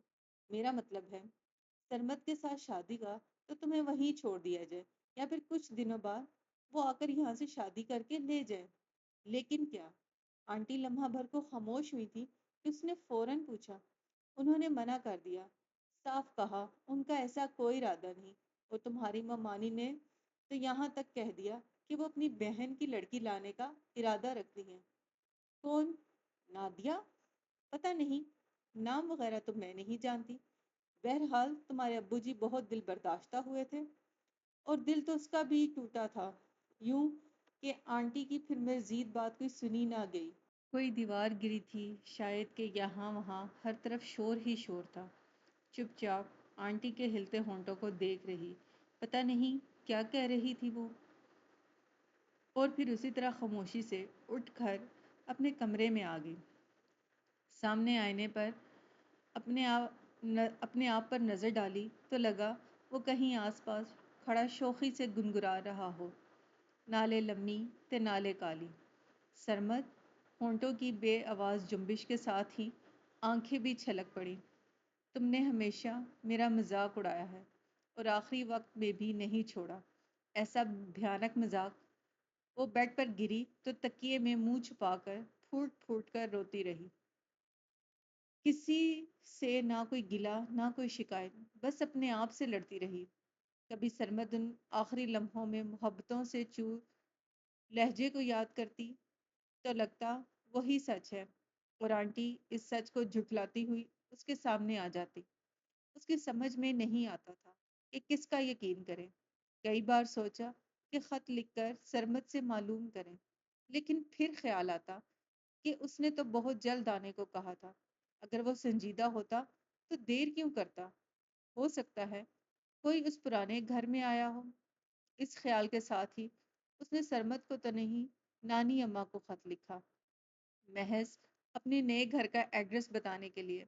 میرا مطلب ہے سرمد کے ساتھ شادی کا، تو تمہیں وہیں چھوڑ دیا جائے یا پھر کچھ دنوں بعد وہ آ کر یہاں سے شادی کر کے لے جائے۔ لیکن کیا؟ آنٹی لمحہ بھر کو خاموش ہوئی تھی کہ اس نے فوراً پوچھا، انہوں نے منع کر دیا، صاف کہا ان کا ایسا کوئی ارادہ نہیں۔ وہ تمہاری ممانی نے تو یہاں تک کہہ دیا کہ وہ اپنی بہن کی لڑکی لانے کا ارادہ رکھتی ہیں۔ کون؟ نادیہ؟ پتہ نہیں، نام وغیرہ تو میں نہیں جانتی۔ بہرحال تمہارے ابو جی بہت دل برداشتہ ہوئے تھے اور دل تو اس کا بھی ٹوٹا تھا، یوں کہ آنٹی کی پھر مزید بات کوئی سنی نہ گئی۔ کوئی دیوار گری تھی شاید کہ یہاں وہاں ہر طرف شور ہی شور تھا۔ چپ چاپ آنٹی کے ہلتے ہونٹوں کو دیکھ رہی، پتہ نہیں کیا کہہ رہی تھی وہ، اور پھر اسی طرح خاموشی سے اٹھ کر اپنے کمرے میں آ گئی۔ سامنے آئینے پر اپنے آپ پر نظر ڈالی تو لگا وہ کہیں آس پاس کھڑا شوخی سے گنگرا رہا ہو، نالے لمی تے نالے کالی۔ سرمد؟ ہونٹوں کی بے آواز جنبش کے ساتھ ہی آنکھیں بھی چھلک پڑی، تم نے ہمیشہ میرا مذاق اڑایا ہے اور آخری وقت میں بھی نہیں چھوڑا، ایسا بھیانک مذاق۔ وہ بیڈ پر گری تو تکیے میں منہ چھپا کر پھوٹ پھوٹ کر روتی رہی۔ کسی سے نہ کوئی گلہ نہ کوئی شکایت، بس اپنے آپ سے لڑتی رہی۔ کبھی سرمد ان آخری لمحوں میں محبتوں سے چور لہجے کو یاد کرتی تو لگتا وہی سچ ہے، اور آنٹی اس سچ کو جھٹلاتی ہوئی اس کے سامنے آ جاتی۔ اس کی سمجھ میں نہیں آتا تھا کہ کس کا یقین کرے۔ کئی بار سوچا کہ خط لکھ کر سرمد سے معلوم کریں، لیکن پھر خیال آتا کہ اس نے تو بہت جلد آنے کو کہا تھا، اگر وہ سنجیدہ ہوتا تو دیر کیوں کرتا؟ ہو سکتا ہے کوئی اس پرانے گھر میں آیا ہو۔ اس خیال کے ساتھ ہی اس نے سرمد کو تو نہیں، نانی اماں کو خط لکھا، محض اپنے نئے گھر کا ایڈریس بتانے کے لیے۔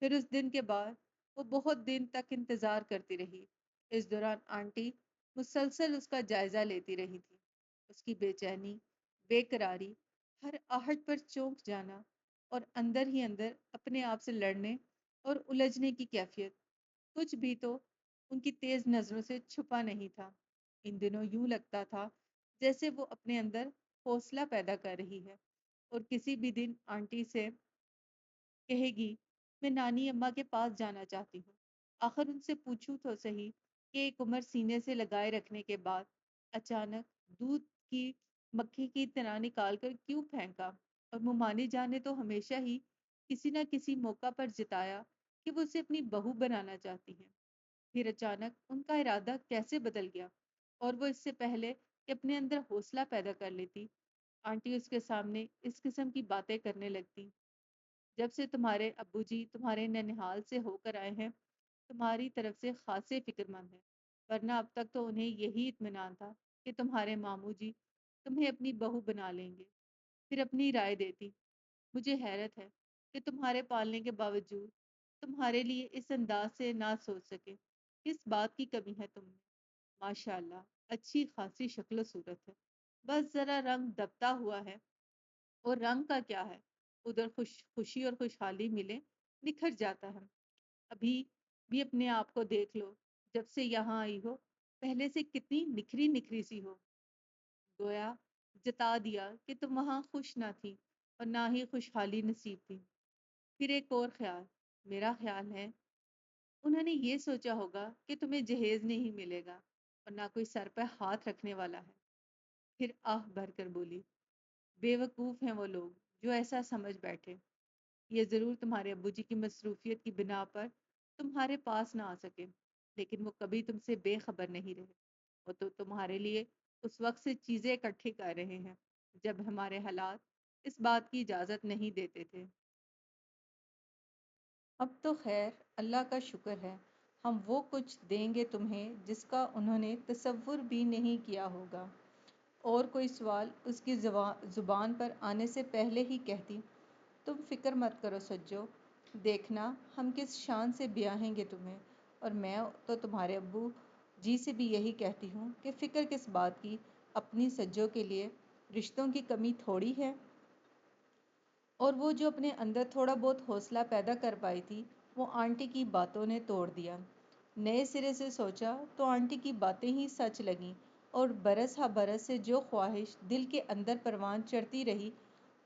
پھر اس دن کے بعد وہ بہت دن تک انتظار کرتی رہی۔ اس دوران آنٹی مسلسل اس کا جائزہ لیتی رہی تھی، اس کی بے چینی، بے قراری، ہر آہٹ پر چونک جانا اور اندر ہی اندر اپنے آپ سے لڑنے اور الجھنے کی کیفیت، کچھ بھی تو ان کی تیز نظروں سے چھپا نہیں تھا۔ ان دنوں یوں لگتا تھا جیسے وہ اپنے اندر حوصلہ پیدا کر رہی ہے، اور کسی بھی دن آنٹی سے کہے گی میں نانی اماں کے پاس جانا چاہتی ہوں۔ آخر ان سے پوچھوں تو صحیح کہ ایک عمر سینے سے لگائے رکھنے کے بعد اچانک دودھ کی مکھی کی طرح نکال کر کیوں پھینکا؟ اور ممانی جان نے تو ہمیشہ ہی کسی نہ کسی موقع پر جتایا کہ وہ اسے اپنی بہو بنانا چاہتی ہیں۔ پھر اچانک ان کا ارادہ کیسے بدل گیا؟ اور وہ اس سے پہلے کہ اپنے اندر حوصلہ پیدا کر لیتی، آنٹی اس کے سامنے اس قسم کی باتیں کرنے لگتی: جب سے تمہارے ابو جی تمہارے ننہال سے ہو کر آئے ہیں، تمہاری طرف سے خاصے فکر مند ہیں، ورنہ اب تک تو انہیں یہی اطمینان تھا کہ تمہارے ماموں جی تمہیں اپنی بہو بنا لیں گے۔ پھر اپنی رائے دیتی: مجھے حیرت ہے کہ تمہارے پالنے کے باوجود تمہارے لیے اس انداز سے نہ سوچ سکے۔ کس بات کی کمی ہے تم میں؟ ماشاء اللہ اچھی خاصی شکل و صورت ہے، بس ذرا رنگ دبتا ہوا ہے۔ اور رنگ کا کیا ہے، ادھر خوشی اور خوشحالی ملے نکھر جاتا ہے۔ ابھی بھی اپنے آپ کو دیکھ لو، جب سے یہاں آئی ہو پہلے سے کتنی نکھری نکھری سی ہو، گویا جتا دیا کہ تم وہاں خوش نہ تھی اور نہ ہی خوشحالی نصیب تھی۔ پھر ایک اور خیال، میرا خیال ہے انہوں نے یہ سوچا ہوگا کہ تمہیں جہیز نہیں ملے گا اور نہ کوئی سر پہ ہاتھ رکھنے والا ہے۔ پھر آہ بھر کر بولی: بے وقوف ہیں وہ لوگ جو ایسا سمجھ بیٹھے۔ یہ ضرور تمہارے ابو جی کی مصروفیت کی بنا پر تمہارے پاس نہ آ سکے، لیکن وہ کبھی تم سے بے خبر نہیں رہے۔ وہ تو تمہارے لیے اس وقت سے چیزیں اکٹھی کر رہے ہیں جب ہمارے حالات اس بات کی اجازت نہیں دیتے تھے۔ اب تو خیر اللہ کا شکر ہے، ہم وہ کچھ دیں گے تمہیں جس کا انہوں نے تصور بھی نہیں کیا ہوگا۔ اور کوئی سوال اس کی زبان پر آنے سے پہلے ہی کہتی: تم فکر مت کرو سجو، دیکھنا ہم کس شان سے بیاہیں گے تمہیں۔ اور میں تو تمہارے ابو جی سے بھی یہی کہتی ہوں کہ فکر کس بات کی، اپنی سجو کے لیے رشتوں کی کمی تھوڑی ہے۔ اور وہ جو اپنے اندر تھوڑا بہت حوصلہ پیدا کر پائی تھی، وہ آنٹی کی باتوں نے توڑ دیا۔ نئے سرے سے سوچا تو آنٹی کی باتیں ہی سچ لگیں، اور برس ہا برس سے جو خواہش دل کے اندر پروان چڑھتی رہی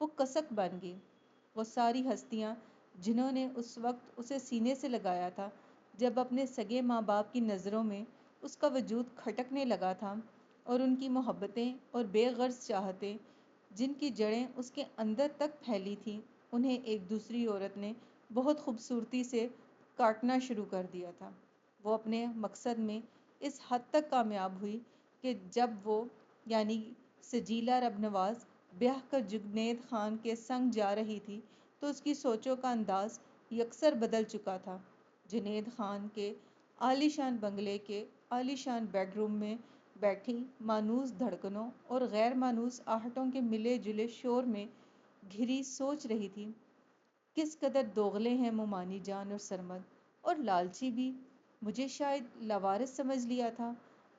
وہ کسک بن گئی۔ وہ ساری ہستیاں جنہوں نے اس وقت اسے سینے سے لگایا تھا، جب اپنے سگے ماں باپ کی نظروں میں اس کا وجود کھٹکنے لگا تھا، اور ان کی محبتیں اور بے غرض چاہتیں جن کی جڑیں اس کے اندر تک پھیلی تھیں، انہیں ایک دوسری عورت نے بہت خوبصورتی سے کاٹنا شروع کر دیا تھا۔ وہ اپنے مقصد میں اس حد تک کامیاب ہوئی کہ جب وہ یعنی سجیلا رب نواز بیاہ کر جنید خان کے سنگ جا رہی تھی تو اس کی سوچوں کا انداز یکسر بدل چکا تھا۔ جنید خان کے عالی شان بنگلے کے عالی شان بیڈ روم میں بیٹھی مانوس دھڑکنوں اور غیر مانوس آہٹوں کے ملے جلے شور میں گھری سوچ رہی تھی: کس قدر دوغلے ہیں مومانی جان اور سرمد، اور لالچی بھی۔ مجھے شاید لاوارث سمجھ لیا تھا،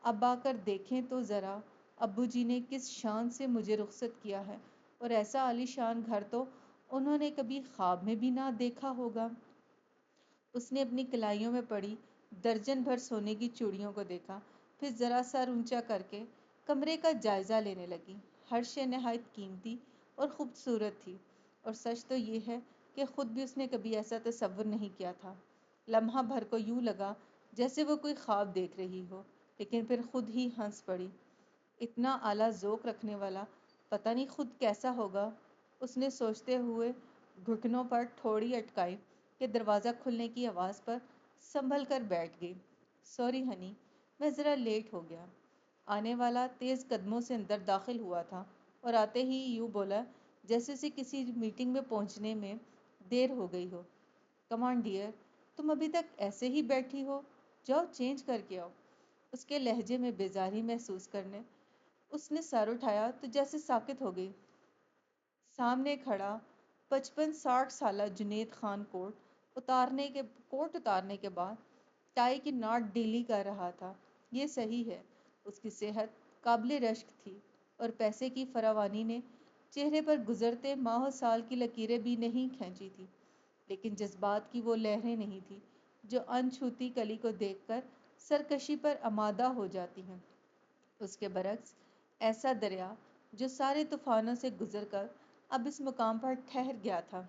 اب آ کر دیکھیں تو ذرا ابو جی نے کس شان سے مجھے رخصت کیا ہے، اور ایسا عالی شان گھر تو انہوں نے کبھی خواب میں بھی نہ دیکھا ہوگا۔ اس نے اپنی کلائیوں میں پڑی درجن بھر سونے کی چوڑیوں کو دیکھا، پھر ذرا سر اونچا کر کے کمرے کا جائزہ لینے لگی۔ ہر شے نہایت قیمتی اور خوبصورت تھی، اور سچ تو یہ ہے کہ خود بھی اس نے کبھی ایسا تصور نہیں کیا تھا۔ لمحہ بھر کو یوں لگا جیسے وہ کوئی خواب دیکھ رہی ہو، لیکن پھر خود ہی ہنس پڑی۔ اتنا اعلیٰ ذوق رکھنے والا پتہ نہیں خود کیسا ہوگا، اس نے سوچتے ہوئے گھٹنوں پر ٹھوڑی اٹکائی کہ دروازہ کھلنے کی آواز پر سنبھل کر بیٹھ گئی۔ سوری ہنی، میں ذرا لیٹ ہو گیا۔ آنے والا تیز قدموں سے اندر داخل ہوا تھا اور آتے ہی یوں بولا جیسے اسے کسی میٹنگ میں پہنچنے میں دیر ہو گئی ہو: کم آن ڈیئر، تم ابھی تک ایسے ہی بیٹھی ہو؟ جاؤ چینج کر کے آؤ۔ اس کے لہجے میں بیزاری محسوس کرنے اس نے سر اٹھایا تو جیسے ساکت ہو گئی۔ سامنے کھڑا 55-60 سالہ جنید خان کوٹ اتارنے کے بعد ٹائی کی ناٹ ڈھیلی کر رہا تھا۔ یہ صحیح ہے، اس کی صحت قابل رشک تھی، اور پیسے کی فراوانی نے چہرے پر گزرتے ماہ و سال کی لکیریں بھی نہیں کھینچی تھی، لیکن جذبات کی وہ لہریں نہیں تھی جو ان چھوتی کلی کو دیکھ کر سرکشی پر آمادہ ہو جاتی ہیں۔ اس کے برعکس ایسا دریا جو سارے طوفانوں سے گزر کر اب اس مقام پر ٹھہر گیا تھا،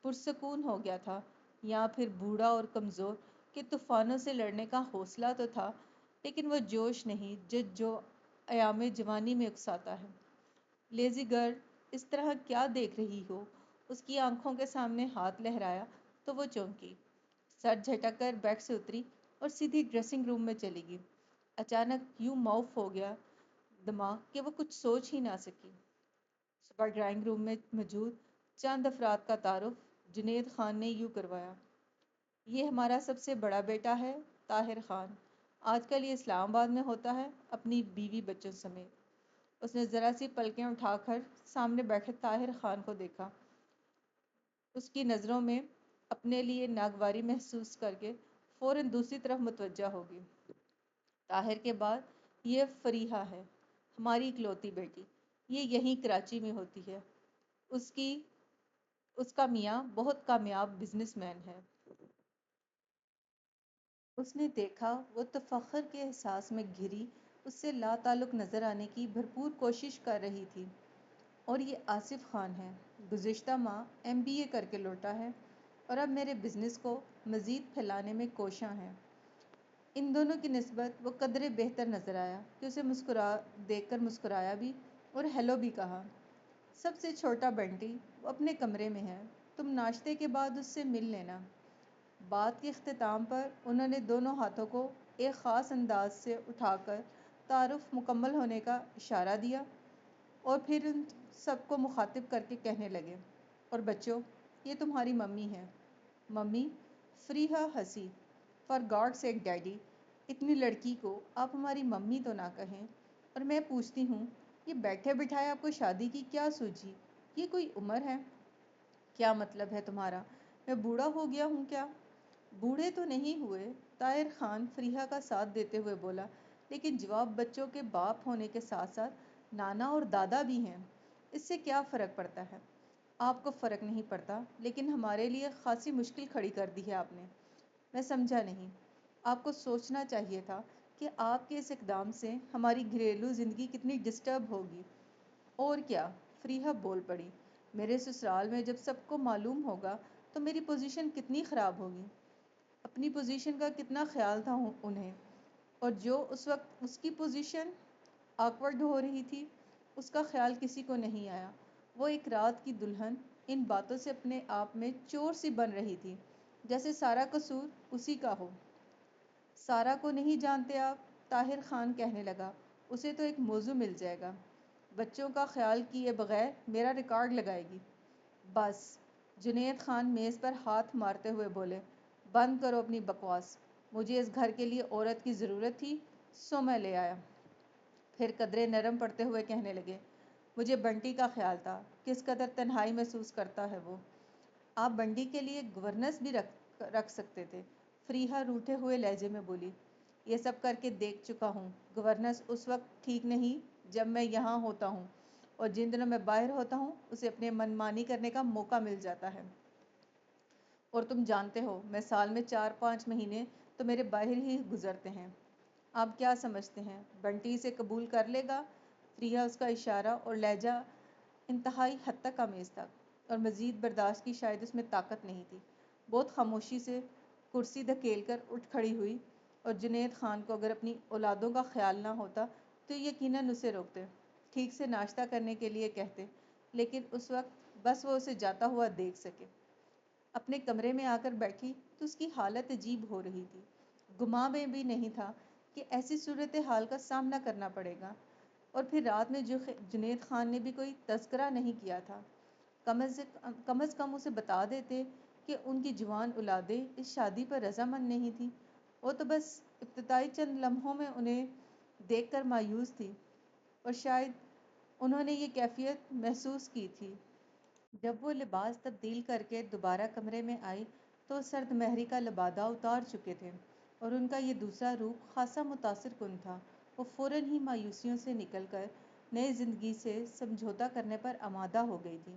پرسکون ہو گیا تھا، یا پھر بوڑھا اور کمزور کہ طوفانوں سے لڑنے کا حوصلہ تو تھا لیکن وہ جوش نہیں جو ایام جوانی میں اکساتا ہے۔ لیزی گرل اس طرح کیا دیکھ رہی ہو؟ اس کی آنکھوں کے سامنے ہاتھ لہرایا تو وہ چونکی، سر جھٹک کر بیڈ سے اتری اور سیدھی ڈریسنگ روم میں چلی گئی۔ اچانک یوں معاف ہو گیا دماغ کہ وہ کچھ سوچ ہی نہ سکی۔ صبح ڈرائنگ روم میں موجود چند افراد کا تعارف جنید خان نے یوں کروایا: یہ ہمارا سب سے بڑا بیٹا ہے، طاہر خان۔ آج کل یہ اسلام آباد میں ہوتا ہے، اپنی بیوی بچوں سمیت۔ اس نے ذرا سی پلکیں اٹھا کر سامنے بیٹھے طاہر خان کو دیکھا، اس کی نظروں میں اپنے لیے ناگواری محسوس کر کے فوراً دوسری طرف متوجہ ہوگی۔ طاہر کے بعد یہ فریحہ ہے، ہماری اکلوتی بیٹی، یہ یہیں کراچی میں ہوتی ہے۔ اس کی اس کا میاں بہت کامیاب بزنس مین ہے۔ اس نے دیکھا وہ تفخر کے احساس میں گھری اس سے لا تعلق نظر آنے کی بھرپور کوشش کر رہی تھی۔ اور یہ آصف خان ہے، گزشتہ ماہ MBA کر کے لوٹا ہے اور اب میرے بزنس کو مزید پھیلانے میں کوشاں ہے۔ ان دونوں کی نسبت وہ قدرے بہتر نظر آیا کہ اسے دیکھ کر مسکرایا بھی اور ہیلو بھی کہا۔ سب سے چھوٹا بنٹی، وہ اپنے کمرے میں ہے، تم ناشتے کے بعد اس سے مل لینا۔ بات کے اختتام پر انہوں نے دونوں ہاتھوں کو ایک خاص انداز سے اٹھا کر تعارف مکمل ہونے کا اشارہ دیا اور پھر ان سب کو مخاطب کر کے کہنے لگے: اور بچوں، یہ تمہاری ممی ہے۔ ممی؟ فریحہ ہنسی۔ فار گاڈ سیک ڈیڈی، اتنی لڑکی کو آپ ہماری ممی تو نہ کہیں۔ اور میں پوچھتی ہوں، یہ بیٹھے بٹھائے آپ کو شادی کی کیا سوجھی؟ یہ کوئی عمر ہے؟ کیا مطلب ہے تمہارا؟ میں بوڑھا ہو گیا ہوں کیا؟ بوڑھے تو نہیں ہوئے، طاہر خان فریحہ کا ساتھ دیتے ہوئے بولا، لیکن جواب بچوں کے باپ ہونے کے ساتھ ساتھ نانا اور دادا بھی ہیں۔ اس سے کیا فرق پڑتا ہے؟ آپ کو فرق نہیں پڑتا، لیکن ہمارے لیے خاصی مشکل کھڑی کر دی ہے آپ نے۔ میں سمجھا نہیں۔ آپ کو سوچنا چاہیے تھا کہ آپ کے اس اقدام سے ہماری گھریلو زندگی کتنی ڈسٹرب ہوگی۔ اور کیا؟ فریحہ بول پڑی، میرے سسرال میں جب سب کو معلوم ہوگا تو میری پوزیشن کتنی خراب ہوگی۔ اپنی پوزیشن کا کتنا خیال تھا انہیں، اور جو اس وقت اس کی پوزیشن آکورڈ ہو رہی تھی، اس کا خیال کسی کو نہیں آیا۔ وہ ایک رات کی دلہن ان باتوں سے اپنے آپ میں چور سی بن رہی تھی، جیسے سارا قصور اسی کا ہو۔ سارا کو نہیں جانتے آپ؟ طاہر خان کہنے لگا، اسے تو ایک موضوع مل جائے گا، بچوں کا خیال کیے بغیر میرا ریکارڈ لگائے گی۔ بس، جنید خان میز پر ہاتھ مارتے ہوئے بولے، بند کرو اپنی بکواس۔ مجھے اس گھر کے لیے عورت کی ضرورت تھی، سو میں لے آیا۔ پھر قدرے نرم پڑتے ہوئے کہنے لگے، مجھے بنٹی کا خیال تھا، کس قدر تنہائی محسوس کرتا ہے وہ۔ آپ بنٹی کے لیے گورننس بھی رکھ سکتے تھے، فریحہ روٹھے ہوئے لہجے میں بولی۔ یہ سب کر کے دیکھ چکا ہوں، گورننس اس وقت ٹھیک نہیں جب میں یہاں ہوتا ہوں، اور جن دنوں میں باہر ہوتا ہوں اسے اپنے من مانی کرنے کا موقع مل جاتا ہے۔ اور تم جانتے ہو، میں سال میں 4-5 مہینے تو میرے باہر ہی گزرتے ہیں۔ آپ کیا سمجھتے ہیں بنٹی اسے قبول کر لے گا؟ فریحہ اس کا اشارہ اور لہجہ انتہائی حد تک آمیز تھا، اور مزید برداشت کی شاید اس میں طاقت نہیں تھی۔ بہت خاموشی سے کرسی دھکیل کر اٹھ کھڑی ہوئی، اور جنید خان کو اگر اپنی اولادوں کا خیال نہ ہوتا تو یقیناً اسے روکتے، ٹھیک سے ناشتہ کرنے کے لیے کہتے، لیکن اس وقت بس وہ اسے جاتا ہوا دیکھ سکے۔ اپنے کمرے میں آ کر بیٹھی تو اس کی حالت عجیب ہو رہی تھی۔ گمان میں بھی نہیں تھا کہ ایسی صورتحال کا سامنا کرنا پڑے گا، اور پھر رات میں جنید خان نے بھی کوئی تذکرہ نہیں کیا تھا۔ کم از کم اسے بتا دیتے کہ ان کی جوان اولادیں اس شادی پر رضامند نہیں تھیں۔ وہ تو بس ابتدائی چند لمحوں میں انہیں دیکھ کر مایوس تھی، اور شاید انہوں نے یہ کیفیت محسوس کی تھی۔ جب وہ لباس تبدیل کر کے دوبارہ کمرے میں آئی تو سرد مہری کا لبادہ اتار چکے تھے، اور ان کا یہ دوسرا روپ خاصا متاثر کن تھا۔ وہ فوراً ہی مایوسیوں سے نکل کر نئی زندگی سے سمجھوتا کرنے پر آمادہ ہو گئی تھی،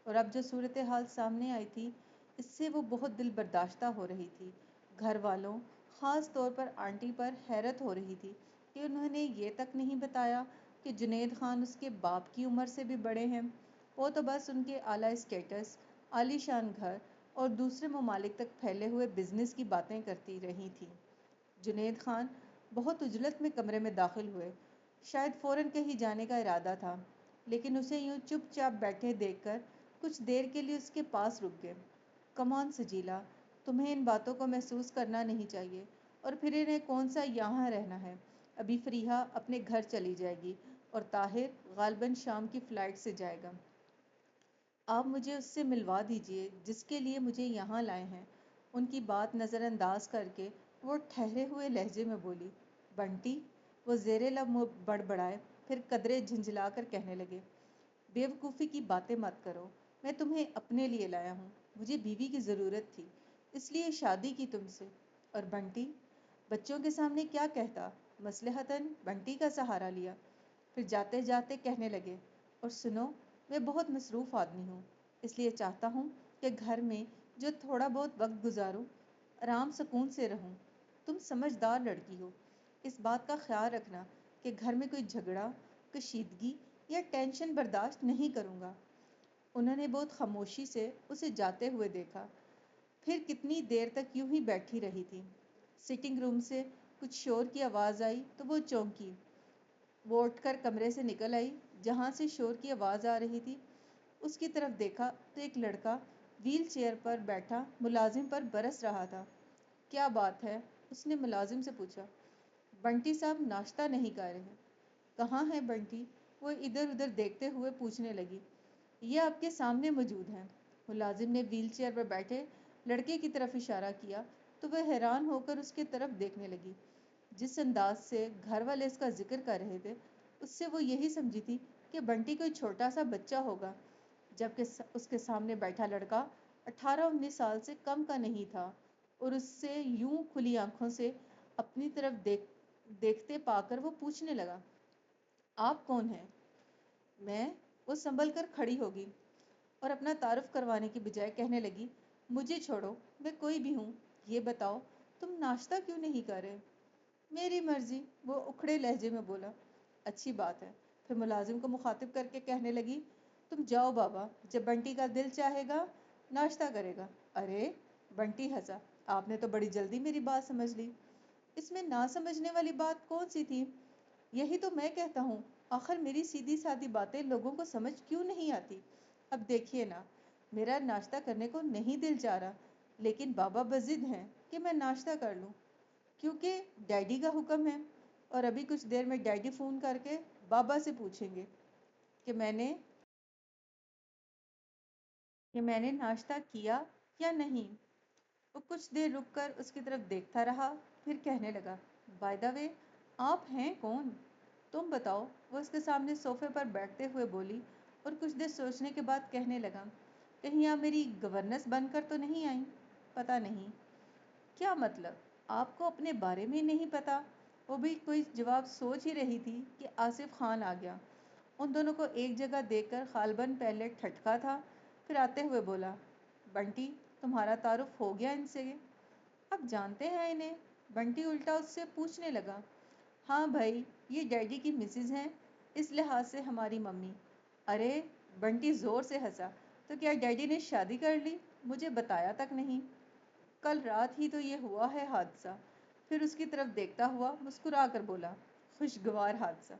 اور اب جو صورتحال سامنے آئی تھی اس سے وہ بہت دل برداشتہ ہو رہی تھی۔ گھر والوں، خاص طور پر آنٹی پر حیرت ہو رہی تھی کہ انہوں نے یہ تک نہیں بتایا کہ جنید خان اس کے باپ کی عمر سے بھی بڑے ہیں، وہ تو بس ان کے اعلیٰ اسٹیٹس، عالی شان گھر اور دوسرے ممالک تک پھیلے ہوئے بزنس کی باتیں کرتی رہی تھی۔ جنید خان بہت عجلت میں کمرے میں داخل ہوئے، شاید فوراً کہیں جانے کا ارادہ تھا، لیکن اسے یوں چپ چاپ بیٹھے دیکھ کر کچھ دیر کے لیے اس کے پاس رک گئے۔ کمان سجیلا، تمہیں ان باتوں کو محسوس کرنا نہیں چاہیے، اور پھر انہیں کون سا یہاں رہنا ہے؟ ابھی فریحہ اپنے گھر چلی جائے گی اور طاہر غالباً شام کی فلائٹ سے جائے گا۔ آپ مجھے اس سے ملوا دیجئے جس کے لیے مجھے یہاں لائے ہیں۔ ان کی بات نظر انداز کر کے وہ ٹھہرے ہوئے لہجے میں بولی۔ بنٹی، وہ زیر لب بڑبڑائے، پھر قدرے جھنجھلا کر کہنے لگے، بے وقوفی کی باتیں مت کرو، میں تمہیں اپنے لیے لایا ہوں، مجھے بیوی کی ضرورت تھی، اس لیے شادی کی تم سے۔ اور بنٹی بچوں کے سامنے کیا کہتا، مصلحتاً بنٹی کا سہارا لیا۔ پھر جاتے جاتے کہنے لگے، اور سنو، میں بہت مصروف آدمی ہوں، اس لیے چاہتا ہوں کہ گھر میں جو تھوڑا بہت وقت گزاروں آرام سکون سے رہوں۔ تم سمجھدار لڑکی ہو، اس بات کا خیال رکھنا کہ گھر میں کوئی جھگڑا، کشیدگی یا ٹینشن برداشت نہیں کروں گا۔ انہوں نے بہت خاموشی سے اسے جاتے ہوئے دیکھا، پھر کتنی دیر تک یوں ہی بیٹھی رہی تھی۔ سٹنگ روم سے کچھ شور کی آواز آئی تو وہ چونکی۔ وہ اٹھ کر کمرے سے نکل آئی جہاں سے شور کی آواز آ رہی تھی۔ اس کی طرف دیکھا تو ایک لڑکا ویل چیئر پر بیٹھا ملازم پر برس رہا تھا۔ کیا بات ہے؟ اس نے ملازم سے پوچھا۔ بنٹی صاحب ناشتہ نہیں کر رہے؟ کہاں ہے بنٹی؟ وہ ادھر ادھر دیکھتے ہوئے پوچھنے لگی۔ یہ آپ کے سامنے موجود ہیں۔ ملازم نے ویل چیئر پر بیٹھے لڑکے کی طرف اشارہ کیا تو وہ حیران ہو کر اس کی طرف دیکھنے لگی۔ جس انداز سے گھر والے اس کا ذکر کر رہے تھے، اس سے وہ یہی سمجھی تھی کہ بنٹی کوئی چھوٹا سا بچہ ہوگا، جبکہ اس کے سامنے بیٹھا لڑکا 18-19 سال سے کم کا نہیں تھا، اور اس سے یوں کھلی آنکھوں سے اپنی طرف دیکھتے پا کر وہ پوچھنے لگا، آپ کون ہیں؟ میں؟ وہ سنبھل کر کھڑی ہوگی اور اپنا تعارف کروانے کی بجائے کہنے لگی، مجھے چھوڑو، میں کوئی بھی ہوں، یہ بتاؤ تم ناشتہ کیوں نہیں کر رہے؟ میری مرضی، وہ اکھڑے لہجے میں بولا۔ اچھی بات ہے۔ پھر ملازم کو مخاطب کر کے کہنے لگی، تم جاؤ بابا، جب بنٹی کا دل چاہے گا ناشتہ کرے گا۔ ارے! بنٹی ہنسا، آپ نے تو بڑی جلدی میری بات سمجھ لی۔ اس میں نہ سمجھنے والی بات کون سی تھی؟ یہی تو میں کہتا ہوں، آخر میری سیدھی سادی باتیں لوگوں کو سمجھ کیوں نہیں آتی؟ اب دیکھیے نا، میرا ناشتہ کرنے کو نہیں دل چاہ رہا، لیکن بابا بضد ہیں کہ میں ناشتہ کر لوں، کیونکہ ڈیڈی کا حکم ہے، اور ابھی کچھ دیر میں ڈیڈی فون کر کے بابا سے پوچھیں گے کہ میں نے ناشتہ کیا یا نہیں۔ وہ کچھ دیر رک کر اس کی طرف دیکھتا رہا، پھر کہنے لگا، بائی دا وے، آپ ہیں کون؟ تم بتاؤ، وہ اس کے سامنے صوفے پر بیٹھتے ہوئے بولی، اور کچھ دیر سوچنے کے بعد کہنے لگا، کہیں آپ میری گورننس بن کر تو نہیں آئیں؟ پتہ نہیں۔ کیا مطلب؟ آپ کو اپنے بارے میں نہیں پتا؟ وہ بھی کوئی جواب سوچ ہی رہی تھی کہ آصف خان آ گیا۔ ان دونوں کو ایک جگہ دیکھ کر غالباً پہلے ٹھٹکا تھا، پھر آتے ہوئے بولا، بنٹی، تمہارا تعارف ہو گیا ان سے؟ آپ جانتے ہیں انہیں؟ بنٹی الٹا اس سے پوچھنے لگا۔ ہاں بھائی، یہ ڈیڈی کی مسز ہیں، اس لحاظ سے ہماری ممی۔ ارے! بنٹی زور سے ہنسا، تو کیا ڈیڈی نے شادی کر لی؟ مجھے بتایا تک نہیں۔ کل رات ہی تو یہ ہوا ہے حادثہ۔ پھر اس کی طرف دیکھتا ہوا مسکرا کر بولا، خوشگوار حادثہ،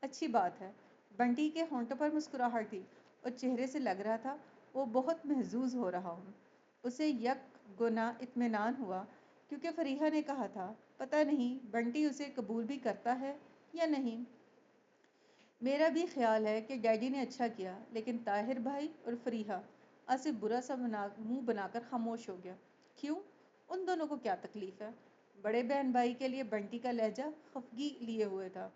اچھی بات ہے۔ بنٹی کے ہونٹوں پر مسکراہٹ تھی اور چہرے سے لگ رہا تھا وہ بہت محظوظ ہو رہا ہوں۔ اسے یک گنا اطمینان ہوا، کیونکہ فریحہ نے کہا تھا، پتہ نہیں بنٹی اسے قبول بھی کرتا ہے یا نہیں۔ میرا بھی خیال ہے کہ ڈیڈی نے اچھا کیا، لیکن طاہر بھائی اور فریحہ، آصف برا سا منہ بنا کر خاموش ہو گیا۔ کیوں؟ ان دونوں کو کیا تکلیف ہے؟ بڑے بہن بھائی کے لیے بنٹی کا لہجہ خفگی لیے ہوئے تھا۔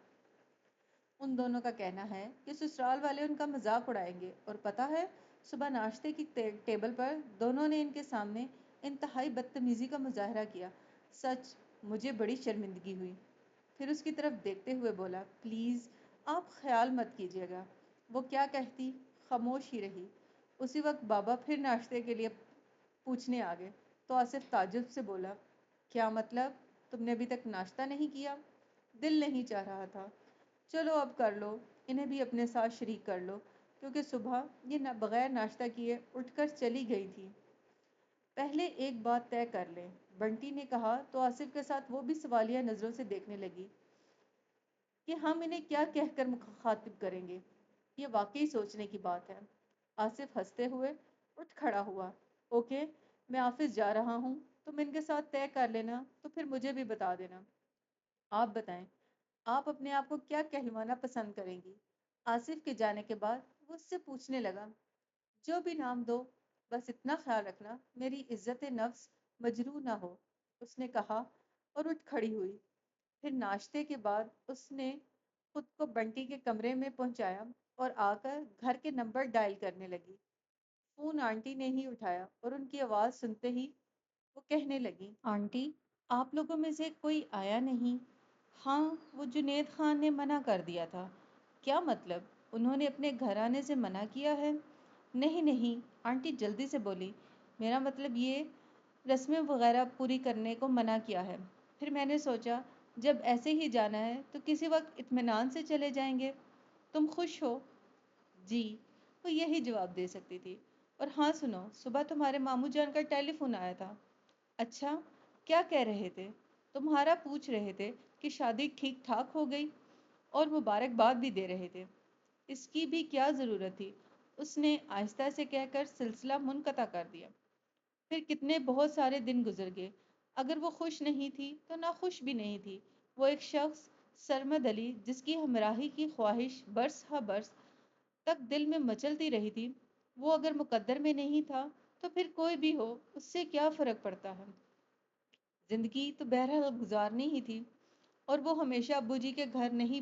ان دونوں کا کہنا ہے کہ سسرال والے ان کا مذاق اڑائیں گے، اور پتہ ہے، صبح ناشتے کی ٹیبل پر دونوں نے ان کے سامنے انتہائی بدتمیزی کا مظاہرہ کیا۔ سچ، مجھے بڑی شرمندگی ہوئی۔ پھر اس کی طرف دیکھتے ہوئے بولا، پلیز آپ خیال مت کیجیے گا۔ وہ کیا کہتی، خاموش ہی رہی۔ اسی وقت بابا پھر ناشتے کے لیے پوچھنے آ گئے، تو آصف تعجب سے بولا، کیا مطلب؟ تم نے ابھی تک ناشتہ نہیں کیا؟ دل نہیں چاہ رہا تھا؟ چلو اب کر لو، انہیں بھی اپنے ساتھ شریک کر لو، کیونکہ صبح یہ بغیر ناشتہ کیے اٹھ کر چلی گئی تھی۔ پہلے ایک بات طے کر لیں، بنٹی نے کہا تو آصف کے ساتھ وہ بھی سوالیہ نظروں سے دیکھنے لگی کہ ہم انہیں کیا کہہ کر مخاطب کریں گے۔ یہ واقعی سوچنے کی بات ہے۔ آصف ہنستے ہوئے اٹھ کھڑا ہوا۔ اوکے، میں آفس جا رہا ہوں، تم ان کے ساتھ طے کر لینا تو پھر مجھے بھی بتا دینا۔ آپ بتائیں، آپ اپنے آپ کو کیا کہلوانا پسند کریں گی؟ آصف کے جانے کے بعد وہ اس سے پوچھنے لگا۔ جو بھی نام دو، بس اتنا خیال رکھنا میری عزت نفس مجروح نہ ہو، اس نے کہا اور اٹھ کھڑی ہوئی۔ پھر ناشتے کے بعد اس نے خود کو بنٹی کے کمرے میں پہنچایا اور آ کر گھر کے نمبر ڈائل کرنے لگی۔ فون آنٹی نے ہی اٹھایا اور ان کی آواز سنتے ہی وہ کہنے لگی، آنٹی، آپ لوگوں میں سے کوئی آیا نہیں؟ ہاں، وہ جنید خان نے منع کر دیا تھا۔ کیا مطلب؟ انہوں نے اپنے گھر آنے سے منع کیا ہے؟ نہیں نہیں، آنٹی جلدی سے بولی، میرا مطلب یہ رسمیں وغیرہ پوری کرنے کو منع کیا ہے۔ پھر میں نے سوچا جب ایسے ہی جانا ہے تو کسی وقت اطمینان سے چلے جائیں گے۔ تم خوش ہو؟ جی، وہ یہی جواب دے سکتی تھی۔ اور ہاں سنو، صبح تمہارے ماموں جان کا ٹیلی فون آیا تھا۔ اچھا، کیا کہہ رہے تھے؟ تمہارا پوچھ رہے تھے کہ شادی ٹھیک ٹھاک ہو گئی اور مبارکباد بھی دے رہے تھے۔ اس کی بھی کیا ضرورت تھی؟ اس نے آہستہ سے کہہ کر سلسلہ منقطع کر دیا۔ پھر کتنے بہت سارے دن گزر گئے۔ اگر وہ خوش نہیں تھی تو ناخوش بھی نہیں تھی۔ وہ ایک شخص سرمد علی جس کی ہمراہی کی خواہش برس ہا برس تک دل میں مچلتی رہی تھی، وہ اگر مقدر میں نہیں تھا تو پھر کوئی بھی ہو اس سے کیا فرق پڑتا ہے؟ زندگی تو بہرحال گزارنی ہی تھی، اور وہ ہمیشہ ابو جی کے گھر نہیں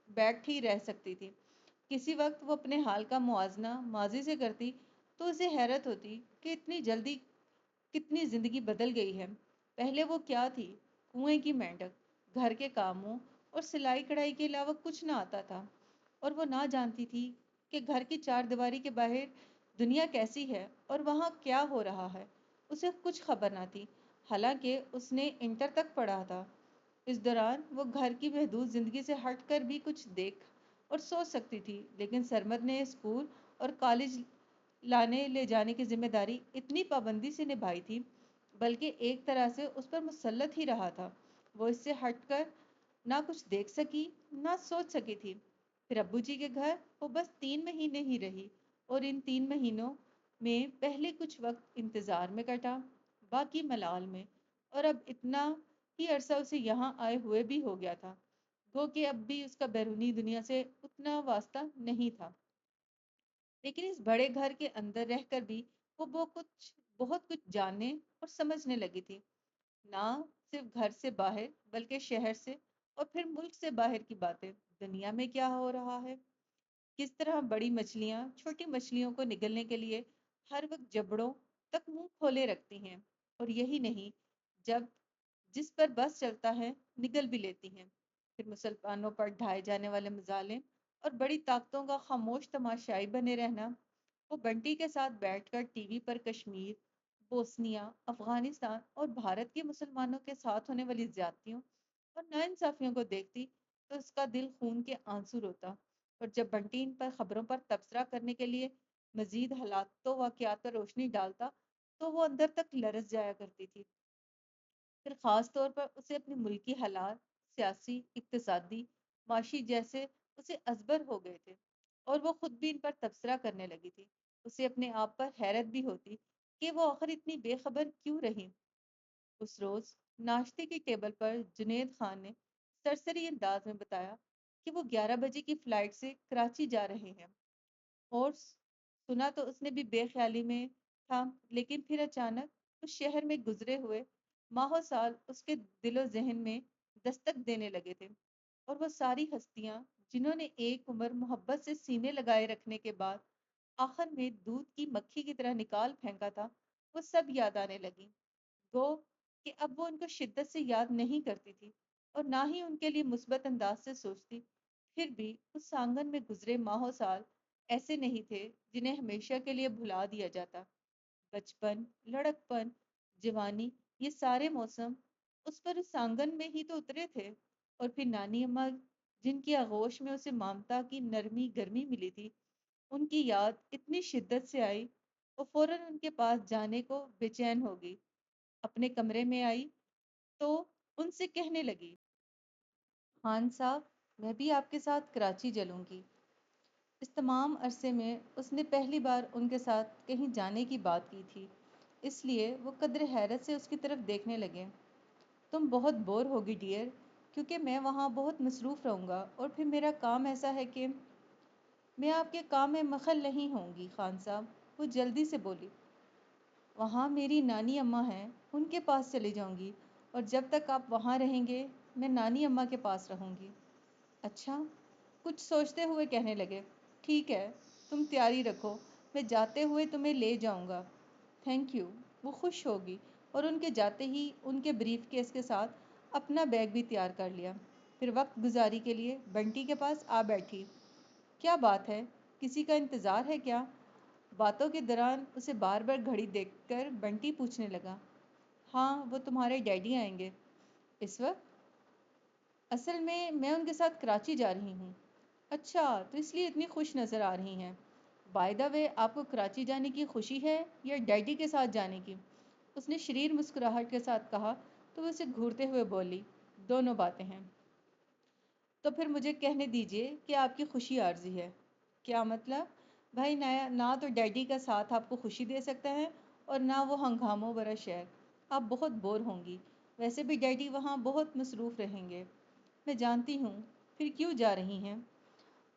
بیٹھ ہی رہ سکتی تھی۔ کسی وقت وہ اپنے حال کا موازنہ ماضی سے کرتی تو اسے حیرت ہوتی کہ اتنی جلدی کتنی زندگی بدل گئی ہے۔ پہلے وہ کیا تھی؟ کنویں کی مینڈک، گھر کے کاموں اور سلائی کڑھائی کے علاوہ کچھ نہ آتا تھا، اور وہ نہ جانتی تھی کہ گھر کی چار دیواری کے باہر دنیا کیسی ہے اور وہاں کیا ہو رہا ہے۔ اسے کچھ خبر نہ تھی، حالانکہ اس نے انٹر تک پڑھا تھا۔ اس دوران وہ گھر کی محدود زندگی سے ہٹ کر بھی کچھ دیکھ اور سوچ سکتی تھی، لیکن سرمد نے اسکول اور کالج لانے لے جانے کی ذمہ داری اتنی پابندی سے نبھائی تھی، بلکہ ایک طرح سے اس پر مسلط ہی رہا تھا۔ وہ اس سے ہٹ کر نہ کچھ دیکھ سکی نہ سوچ سکی تھی۔ پھر ابو جی کے گھر وہ بس 3 مہینے ہی رہی، اور ان 3 مہینوں میں پہلے کچھ وقت انتظار میں کٹا، باقی ملال میں، اور اب اتنا ہی عرصہ اسے یہاں آئے ہوئے بھی ہو گیا تھا، گو کہ اب بھی اس کا بیرونی دنیا سے اتنا واسطہ نہیں تھا۔ لیکن اس بڑے گھر کے اندر رہ کر بھی وہ بہت کچھ جاننے اور سمجھنے لگی تھی، نہ صرف گھر سے باہر بلکہ شہر سے اور پھر ملک سے باہر کی باتیں۔ دنیا میں کیا ہو رہا ہے، کس طرح بڑی مچھلیاں چھوٹی مچھلیوں کو نگلنے کے لیے ہر وقت جبڑوں تک منہ کھولے رکھتی ہیں، اور یہی نہیں، جب جس پر بس چلتا ہے نگل بھی لیتی ہیں۔ پھر مسلمانوں پر ڈھائے جانے والے مظالم اور بڑی طاقتوں کا خاموش تماشائی بنے رہنا۔ وہ بنٹی کے ساتھ بیٹھ کر ٹی وی پر کشمیر، بوسنیا، افغانستان اور بھارت کے مسلمانوں کے ساتھ ہونے والی زیادتیوں اور ناانصافیوں کو دیکھتی تو اس کا دل خون کے آنسو روتا، اور جب بنٹی ان پر خبروں پر تبصرہ کرنے کے لیے مزید حالات و واقعات پر روشنی ڈالتا تو وہ اندر تک لرز جایا کرتی تھی۔ پھر خاص طور پر اسے اپنے ملکی حالات، سیاسی، اقتصادی، معاشی جیسے اسے ازبر ہو گئے تھے، اور وہ خود بھی ان پر تبصرہ کرنے لگی تھی۔ اسے اپنے آپ پر حیرت بھی ہوتی کہ وہ آخر اتنی بے خبر کیوں رہی۔ اس روز ناشتے کی ٹیبل پر جنید خان نے سرسری انداز میں بتایا کہ وہ 11 بجے کی فلائٹ سے کراچی جا رہے ہیں، اور سنا تو اس نے بھی بے خیالی میں تھا، لیکن پھر اچانک اس شہر میں گزرے ہوئے ماہ و سال اس کے دل و ذہن میں دستک دینے لگے تھے، اور وہ ساری ہستیاں جنہوں نے ایک عمر محبت سے سینے لگائے رکھنے کے بعد آخر میں دودھ کی مکھی کی طرح نکال پھینکا تھا، وہ سب یاد آنے لگی، گو کہ اب وہ ان کو شدت سے یاد نہیں کرتی تھی اور نہ ہی ان کے لیے مثبت انداز سے سوچتی۔ پھر بھی اس آنگن میں گزرے ماہ و سال ایسے نہیں تھے جنہیں ہمیشہ کے لیے بھلا دیا جاتا۔ بچپن، لڑکپن، جوانی، یہ سارے موسم اس پر اس آنگن میں ہی تو اترے تھے، اور پھر نانی اماں جن کی آغوش میں اسے ممتا کی نرمی گرمی ملی تھی، ان کی یاد اتنی شدت سے آئی، وہ فوراً ان کے پاس جانے کو بے چین ہو گئی۔ اپنے کمرے میں آئی تو ان سے کہنے لگی، خان صاحب، میں بھی آپ کے ساتھ کراچی چلوں گی۔ اس تمام عرصے میں اس نے پہلی بار ان کے ساتھ کہیں جانے کی بات کی تھی، اس لیے وہ قدر حیرت سے اس کی طرف دیکھنے لگے۔ تم بہت بور ہوگی ڈیئر، کیونکہ میں وہاں بہت مصروف رہوں گا، اور پھر میرا کام ایسا ہے کہ میں آپ کے کام میں مخل نہیں ہوں گی خان صاحب، وہ جلدی سے بولی۔ وہاں میری نانی اماں ہیں، ان کے پاس چلی جاؤں گی، اور جب تک آپ وہاں رہیں گے میں نانی اماں کے پاس رہوں گی۔ اچھا، کچھ سوچتے ہوئے کہنے لگے، ٹھیک ہے، تم تیاری رکھو، میں جاتے ہوئے تمہیں لے جاؤں گا۔ Thank you. وہ خوش ہوگی اور ان کے جاتے ہی ان کے بریف کیس کے ساتھ اپنا بیگ بھی تیار کر لیا، پھر وقت گزاری کے لیے بنٹی کے پاس آ بیٹھی۔ کیا بات ہے، کسی کا انتظار ہے کیا؟ باتوں کے دوران اسے بار بار گھڑی دیکھ کر بنٹی پوچھنے لگا۔ ہاں، وہ تمہارے ڈیڈی آئیں گے اس وقت؟ اصل میں ان کے ساتھ کراچی جا رہی ہوں۔ اچھا، تو اس لیے اتنی خوش نظر آ رہی ہیں۔ بائی دا وے، آپ کو کراچی جانے کی خوشی ہے یا ڈیڈی کے ساتھ جانے کی؟ اس نے شریر مسکراہٹ کے ساتھ کہا تو وہ اسے گھورتے ہوئے بولی، دونوں باتیں ہیں۔ تو پھر مجھے کہنے دیجئے کہ آپ کی خوشی عارضی ہے۔ کیا مطلب؟ بھائی، نہ تو ڈیڈی کا ساتھ آپ کو خوشی دے سکتا ہے اور نہ وہ ہنگاموں بھرا شہر۔ آپ بہت بور ہوں گی، ویسے بھی ڈیڈی وہاں بہت مصروف رہیں گے۔ میں جانتی ہوں، پھر کیوں جا رہی ہیں؟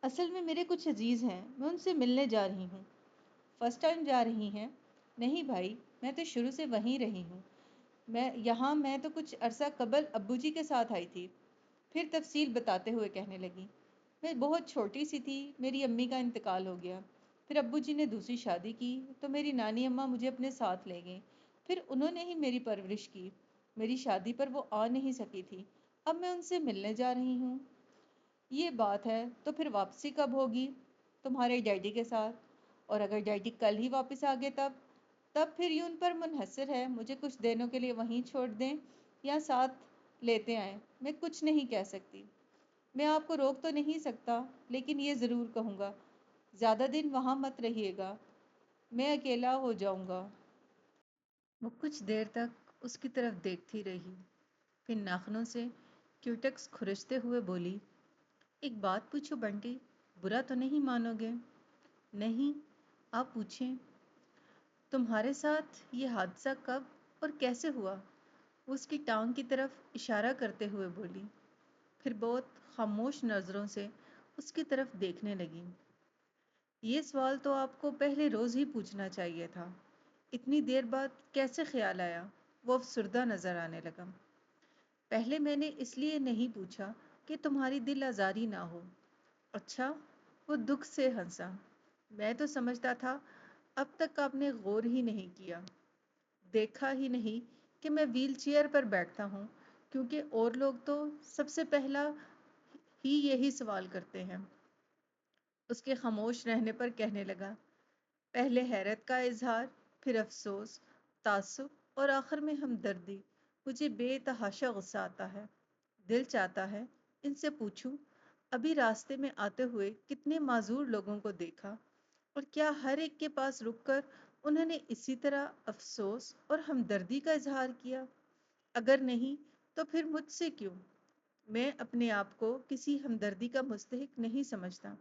اصل میں میرے کچھ عزیز ہیں، میں ان سے ملنے جا رہی ہوں۔ فرسٹ ٹائم جا رہی ہیں؟ نہیں بھائی، میں تو شروع سے وہیں رہی ہوں۔ میں تو کچھ عرصہ قبل ابو جی کے ساتھ آئی تھی۔ پھر تفصیل بتاتے ہوئے کہنے لگی، میں بہت چھوٹی سی تھی، میری امی کا انتقال ہو گیا، پھر ابو جی نے دوسری شادی کی تو میری نانی اماں مجھے اپنے ساتھ لے گئیں، پھر انہوں نے ہی میری پرورش کی۔ میری شادی پر وہ آ نہیں سکی تھی، اب میں ان سے ملنے جا رہی ہوں۔ یہ بات ہے، تو پھر واپسی کب ہوگی؟ تمہارے ڈیڈی کے ساتھ؟ اور اگر ڈیڈی کل ہی واپس آ گئے تب پھر یہ ان پر منحصر ہے، مجھے کچھ دنوں کے لیے وہیں چھوڑ دیں یا ساتھ لیتے آئیں، میں کچھ نہیں کہہ سکتی۔ میں آپ کو روک تو نہیں سکتا، لیکن یہ ضرور کہوں گا، زیادہ دن وہاں مت رہیے گا، میں اکیلا ہو جاؤں گا۔ وہ کچھ دیر تک اس کی طرف دیکھتی رہی، پھر ناخنوں سے کیوٹکس کھرچتے ہوئے بولی، ایک بات پوچھو بنٹی، برا تو نہیں مانو گے؟ نہیں، آپ پوچھیں۔ تمہارے ساتھ یہ حادثہ کب اور کیسے ہوا؟ وہ اس کی ٹانگ کی طرف اشارہ کرتے ہوئے بولی، پھر بہت خاموش نظروں سے اس کی طرف دیکھنے لگی۔ یہ سوال تو آپ کو پہلے روز ہی پوچھنا چاہیے تھا، اتنی دیر بعد کیسے خیال آیا؟ وہ افسردہ نظر آنے لگا۔ پہلے میں نے اس لیے نہیں پوچھا کہ تمہاری دل آزاری نہ ہو۔ اچھا؟ وہ دکھ سے ہنسا۔ میں تو سمجھتا تھا اب تک آپ نے غور ہی نہیں کیا، دیکھا ہی نہیں کہ میں ویل چیئر پر بیٹھتا ہوں، کیونکہ اور لوگ تو سب سے پہلا ہی یہی سوال کرتے ہیں۔ اس کے خاموش رہنے پر کہنے لگا، پہلے حیرت کا اظہار، پھر افسوس، تعصب اور آخر میں ہمدردی۔ مجھے بے تحاشا غصہ آتا ہے، دل چاہتا ہے ان سے پوچھوں، ابھی راستے میں آتے ہوئے کتنے معذور لوگوں کو دیکھا، اور کیا ہر ایک کے پاس رک کر انہوں نے اسی طرح افسوس اور ہمدردی کا اظہار کیا؟ اگر نہیں تو پھر مجھ سے کیوں؟ میں اپنے آپ کو کسی ہمدردی کا مستحق نہیں سمجھتا۔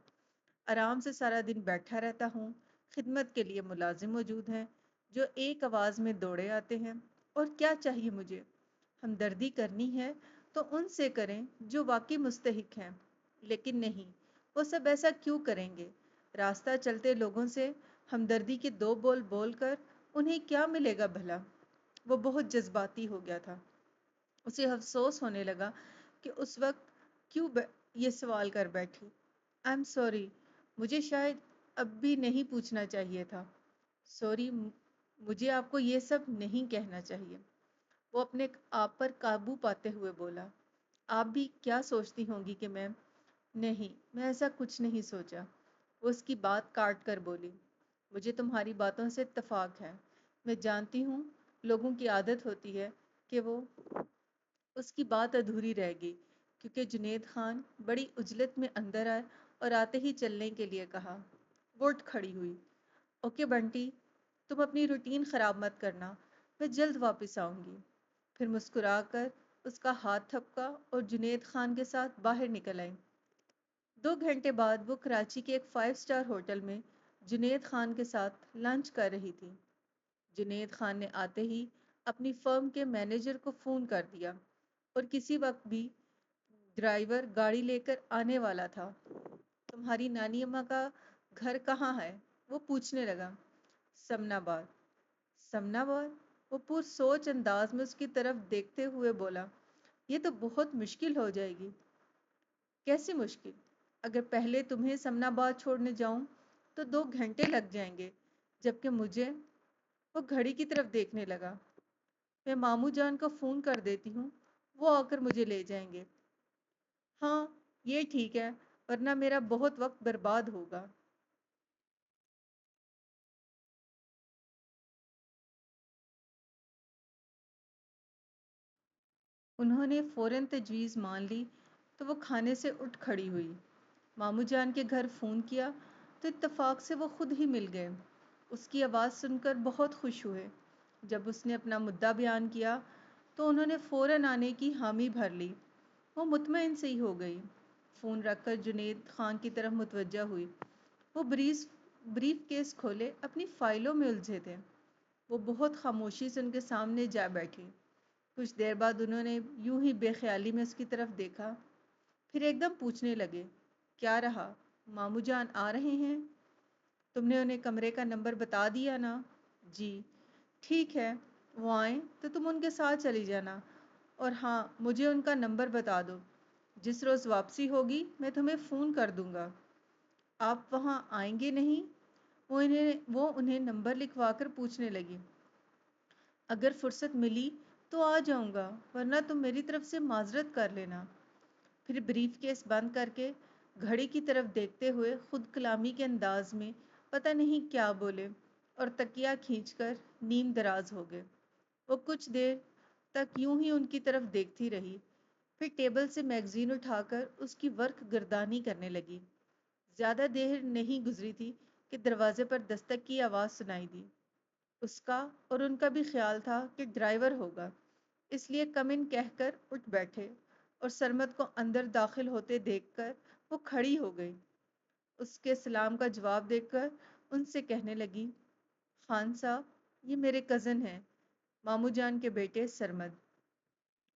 آرام سے سارا دن بیٹھا رہتا ہوں، خدمت کے لیے ملازم موجود ہیں جو ایک آواز میں دوڑے آتے ہیں، اور کیا چاہیے مجھے؟ ہمدردی کرنی ہے تو ان سے کریں جو واقعی مستحق ہیں، لیکن نہیں، وہ سب ایسا کیوں کریں گے؟ راستہ چلتے لوگوں سے ہمدردی کے دو بول بول کر انہیں کیا ملے گا بھلا؟ وہ بہت جذباتی ہو گیا تھا۔ اسے افسوس ہونے لگا کہ اس وقت کیوں یہ سوال کر بیٹھی۔ آئی ایم سوری، مجھے شاید اب بھی نہیں پوچھنا چاہیے تھا۔ سوری، مجھے آپ کو یہ سب نہیں کہنا چاہیے۔ وہ اپنے آپ پر قابو پاتے ہوئے بولا، آپ بھی کیا سوچتی ہوں گی کہ نہیں، میں ایسا کچھ نہیں سوچا۔ وہ اس کی بات کاٹ کر بولی، مجھے تمہاری باتوں سے اتفاق ہے۔ میں جانتی ہوں لوگوں کی عادت ہوتی ہے کہ وہ اس کی بات ادھوری رہ گئی، کیونکہ جنید خان بڑی عجلت میں اندر آئے اور آتے ہی چلنے کے لیے کہا۔ وہ اٹھ کھڑی ہوئی۔ اوکے بنٹی، تم اپنی روٹین خراب مت کرنا، میں جلد واپس آؤں گی۔ پھر مسکرا کر اس کا ہاتھ تھپکا اور جنید خان کے ساتھ باہر نکل آئی۔ 2 گھنٹے بعد وہ کراچی کے ایک 5 اسٹار ہوٹل میں جنید خان کے ساتھ لنچ کر رہی تھی۔ جنید خان نے آتے ہی اپنی فرم کے مینیجر کو فون کر دیا اور کسی وقت بھی ڈرائیور گاڑی لے کر آنے والا تھا۔ تمہاری نانی اماں کا گھر کہاں ہے؟ وہ پوچھنے لگا۔ سمن آباد۔ سمن آباد؟ وہ پر سوچ انداز میں اس کی طرف دیکھتے ہوئے بولا، یہ تو بہت مشکل ہو جائے گی۔ کیسی مشکل؟ اگر پہلے تمہیں سمن آباد چھوڑنے جاؤں تو 2 گھنٹے لگ جائیں گے، جبکہ مجھے… وہ گھڑی کی طرف دیکھنے لگا۔ میں ماموں جان کو فون کر دیتی ہوں، وہ آ کر مجھے لے جائیں گے۔ ہاں، یہ ٹھیک ہے، ورنہ میرا بہت وقت برباد ہوگا۔ انہوں نے فوراً تجویز مان لی تو وہ کھانے سے اٹھ کھڑی ہوئی۔ ماموں جان کے گھر فون کیا تو اتفاق سے وہ خود ہی مل گئے۔ اس کی آواز سن کر بہت خوش ہوئے۔ جب اس نے اپنا مدعا بیان کیا تو انہوں نے فوراً آنے کی حامی بھر لی۔ وہ مطمئن سی ہو گئی۔ فون رکھ کر جنید خان کی طرف متوجہ ہوئی۔ وہ بریف کیس کھولے اپنی فائلوں میں الجھے تھے۔ وہ بہت خاموشی سے ان کے سامنے جا بیٹھی۔ کچھ دیر بعد انہوں نے یوں ہی بے خیالی میں اس کی طرف دیکھا، پھر ایک دم پوچھنے لگے، کیا رہا؟ ماموں جان آ رہے ہیں؟ تم نے انہیں کمرے کا نمبر بتا دیا نا؟ جی۔ ٹھیک ہے، وہ آئیں تو تم ان کے ساتھ چلی جانا، اور ہاں، مجھے ان کا نمبر بتا دو۔ جس روز واپسی ہوگی میں تمہیں فون کر دوں گا۔ آپ وہاں آئیں گے نہیں؟ وہ انہیں نمبر لکھوا کر پوچھنے لگی۔ اگر فرصت ملی تو آ جاؤں گا، ورنہ تم میری طرف سے معذرت کر لینا۔ پھر بریف کیس بند کر کے گھڑی کی طرف دیکھتے ہوئے خود کلامی کے انداز میں پتہ نہیں کیا بولے اور تکیہ کھینچ کر نیم دراز ہو گئے۔ وہ کچھ دیر تک یوں ہی ان کی طرف دیکھتی رہی، پھر ٹیبل سے میگزین اٹھا کر اس کی ورق گردانی کرنے لگی۔ زیادہ دیر نہیں گزری تھی کہ دروازے پر دستک کی آواز سنائی دی۔ اس کا اور ان کا بھی خیال تھا کہ ڈرائیور ہوگا، اس لیے کم ان کہہ کر اٹھ بیٹھے اور سرمد کو اندر داخل ہوتے دیکھ کر وہ کھڑی ہو گئی۔ اس کے سلام کا جواب دے کر ان سے کہنے لگی، خان صاحب، یہ میرے کزن ہیں، ماموں جان کے بیٹے سرمد۔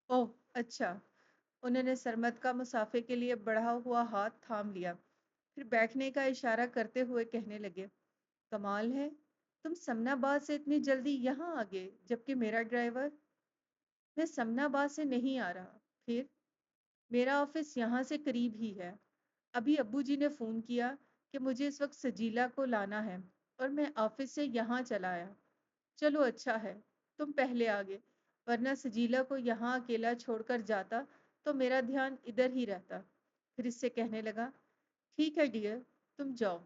اوہ اچھا۔ انہوں نے سرمد کا مسافے کے لیے بڑھا ہوا ہاتھ تھام لیا، پھر بیٹھنے کا اشارہ کرتے ہوئے کہنے لگے، کمال ہے، تم سمن آباد سے اتنی جلدی یہاں آ گئے، جبکہ میرا ڈرائیور… میں سمن آباد سے نہیں آ رہا۔ پھر… میرا آفس یہاں سے قریب ہی ہے۔ ابھی ابو جی نے فون کیا کہ مجھے اس وقت سجیلا کو لانا ہے اور میں آفس سے یہاں چلا آیا۔ چلو اچھا ہے، تم پہلے آ گئے، ورنہ سجیلا کو یہاں اکیلا چھوڑ کر جاتا تو میرا دھیان ادھر ہی رہتا۔ پھر اس سے کہنے لگا، ٹھیک ہے ڈیئر، تم جاؤ،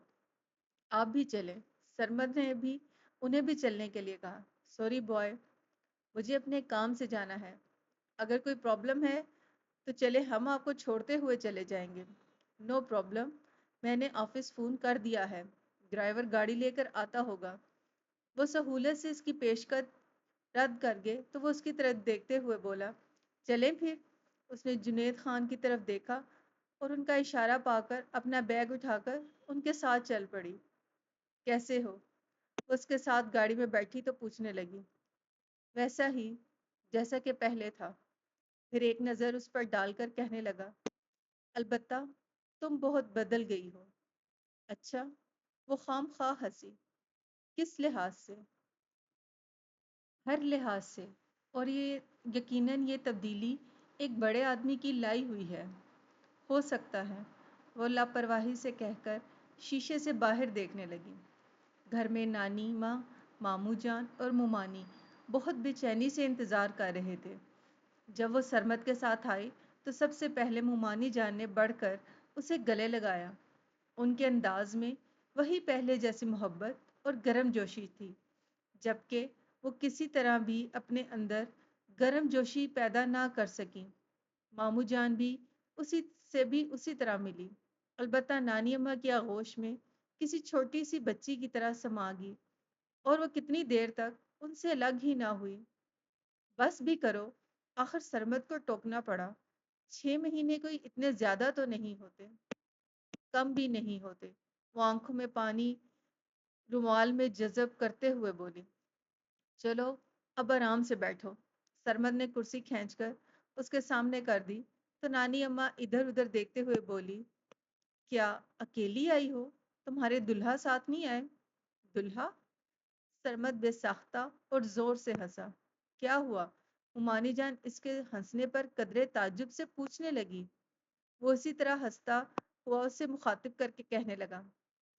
آپ بھی چلیں۔ سرمد نے بھی انہیں بھی چلنے کے لیے کہا۔ سوری بوائے، مجھے اپنے کام سے جانا ہے، اگر کوئی پرابلم ہے تو چلے ہم آپ کو چھوڑتے ہوئے چلے جائیں گے۔ نو پرابلم، میں نے آفس فون کر دیا ہے، ڈرائیور گاڑی لے کر آتا ہوگا۔ وہ سہولت سے اس کی پیشکش رد کر گئے تو وہ اس کی طرف دیکھتے ہوئے بولا، چلیں پھر۔ اس نے جنید خان کی طرف دیکھا اور ان کا اشارہ پا کر اپنا بیگ اٹھا کر ان کے ساتھ چل پڑی۔ کیسے ہو؟ وہ اس کے ساتھ گاڑی میں بیٹھی تو پوچھنے لگی۔ ویسا ہی جیسا کہ پہلے تھا۔ پھر ایک نظر اس پر ڈال کر کہنے لگا، البتہ تم بہت بدل گئی ہو۔ اچھا؟ وہ خام خواہ ہنسی۔ کس لحاظ سے؟ ہر لحاظ سے، اور یہ یقیناً یہ تبدیلی ایک بڑے آدمی کی لائی ہوئی ہے۔ ہو سکتا ہے، وہ لاپرواہی سے کہہ کر شیشے سے باہر دیکھنے لگی۔ گھر میں نانی ماں، ماموں جان اور ممانی بہت بے چینی سے انتظار کر رہے تھے۔ جب وہ سرمد کے ساتھ آئی تو سب سے پہلے ممانی جان نے بڑھ کر اسے گلے لگایا۔ ان کے انداز میں وہی پہلے جیسی محبت اور گرم جوشی تھی، جبکہ وہ کسی طرح بھی اپنے اندر گرم جوشی پیدا نہ کر سکیں۔ ماموں جان بھی اسی سے بھی اسی طرح ملی، البتہ نانی اماں کی آغوش میں کسی چھوٹی سی بچی کی طرح سما گئی، اور وہ کتنی دیر تک ان سے الگ ہی نہ ہوئی۔ بس بھی کرو، آخر سرمد کو ٹوکنا پڑا۔ 6 مہینے کوئی اتنے زیادہ تو نہیں ہوتے، کم بھی نہیں ہوتے۔ وہ آنکھوں میں پانی رومال میں جذب کرتے ہوئے بولی، چلو اب آرام سے بیٹھو۔ سرمد نے کرسی کھینچ کر اس کے سامنے کر دی تو نانی اماں ادھر ادھر دیکھتے ہوئے بولی، کیا اکیلی آئی ہو؟ تمہارے دلہا ساتھ نہیں آئے؟ دلہا؟ سرمد بے ساختہ اور زور سے ہنسا۔ کیا ہوا؟ عمانی جان اس کے ہنسنے پر قدرے تعجب سے پوچھنے لگی۔ وہ اسی طرح ہنستا ہوا اسے مخاطب کر کے کہنے لگا،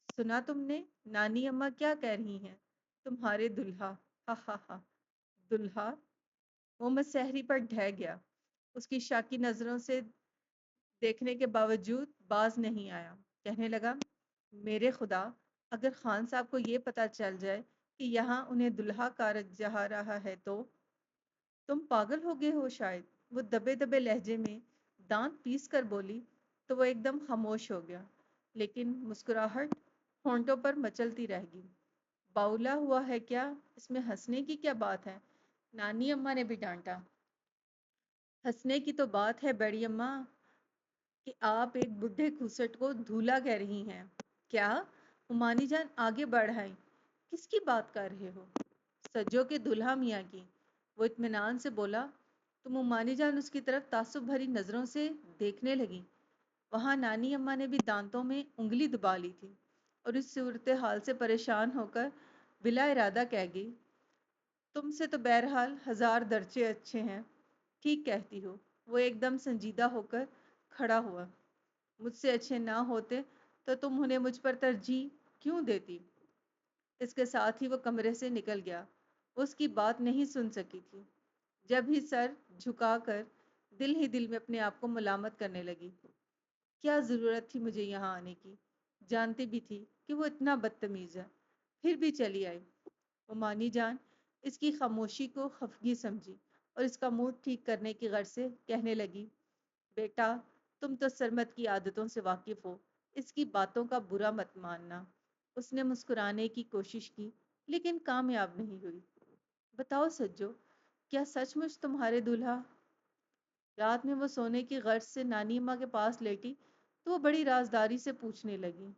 سنا تم نے نانی اماں کیا کہہ رہی ہیں؟ تمہارے دلہا، ہا ہا ہا۔ دلہا؟ محمد سحری پر ڈھہ گیا، اس کی شاکی نظروں سے دیکھنے کے باوجود باز نہیں آیا۔ کہنے لگا، میرے خدا، اگر خان صاحب کو یہ پتہ چل جائے کہ یہاں انہیں دلہا کہا جا رہا ہے تو تم پاگل ہو گئے ہو شاید۔ وہ دبے دبے لہجے میں دانت پیس کر بولی تو وہ ایک دم خاموش ہو گیا، لیکن مسکراہٹ ہونٹوں پر مچلتی رہ گئی۔ باولا ہوا ہے کیا؟ اس میں ہنسنے کی کیا بات ہے؟ نانی اماں نے بھی ڈانٹا۔ ہنسنے کی تو بات ہے بڑی اماں کہ آپ ایک بڈھے گھسٹ کو دھولا کہہ رہی ہیں۔ کیا؟ عمانی جان آگے بڑھ آئی، کس کی بات کر رہے ہو؟ سجو کے دلہا میاں کی۔ وہ اطمینان سے بولا۔ تم عمانی جان اس کی طرف تعصب بھری نظروں سے دیکھنے لگی۔ وہاں نانی اماں نے بھی دانتوں میں انگلی دبا لی تھی اور اس صورتحال سے پریشان ہو کر بلا ارادہ کہہ گئی، تم سے تو بہرحال 1000 درجے اچھے ہیں۔ ٹھیک کہتی ہو۔ وہ ایک دم سنجیدہ ہو کر کھڑا ہوا۔ مجھ سے اچھے نہ ہوتے تو تم انہیں مجھ پر ترجیح کیوں دیتی؟ اس کے ساتھ ہی وہ کمرے سے نکل گیا۔ وہ اس کی بات نہیں سن سکی تھی۔ جب ہی سر جھکا کر دل ہی دل میں اپنے آپ کو ملامت کرنے لگی، کیا ضرورت تھی مجھے یہاں آنے کی؟ جانتی بھی تھی کہ وہ اتنا بدتمیز ہے، پھر بھی چلی آئی۔ عمانی جان اس کی خاموشی کو خفگی سمجھی اور اس کا موڈ ٹھیک کرنے کی غرض سے کہنے لگی، بیٹا تم تو سرمد کی عادتوں سے واقف ہو، اس کی باتوں کا برا مت ماننا۔ اس نے مسکرانے کی کوشش کی لیکن کامیاب نہیں ہوئی۔ بتاؤ سجو، کیا سچ مچ تمہارے دولہا؟ رات میں وہ سونے کی غرض سے نانی اماں کے پاس لیٹی تو وہ بڑی رازداری سے پوچھنے لگی،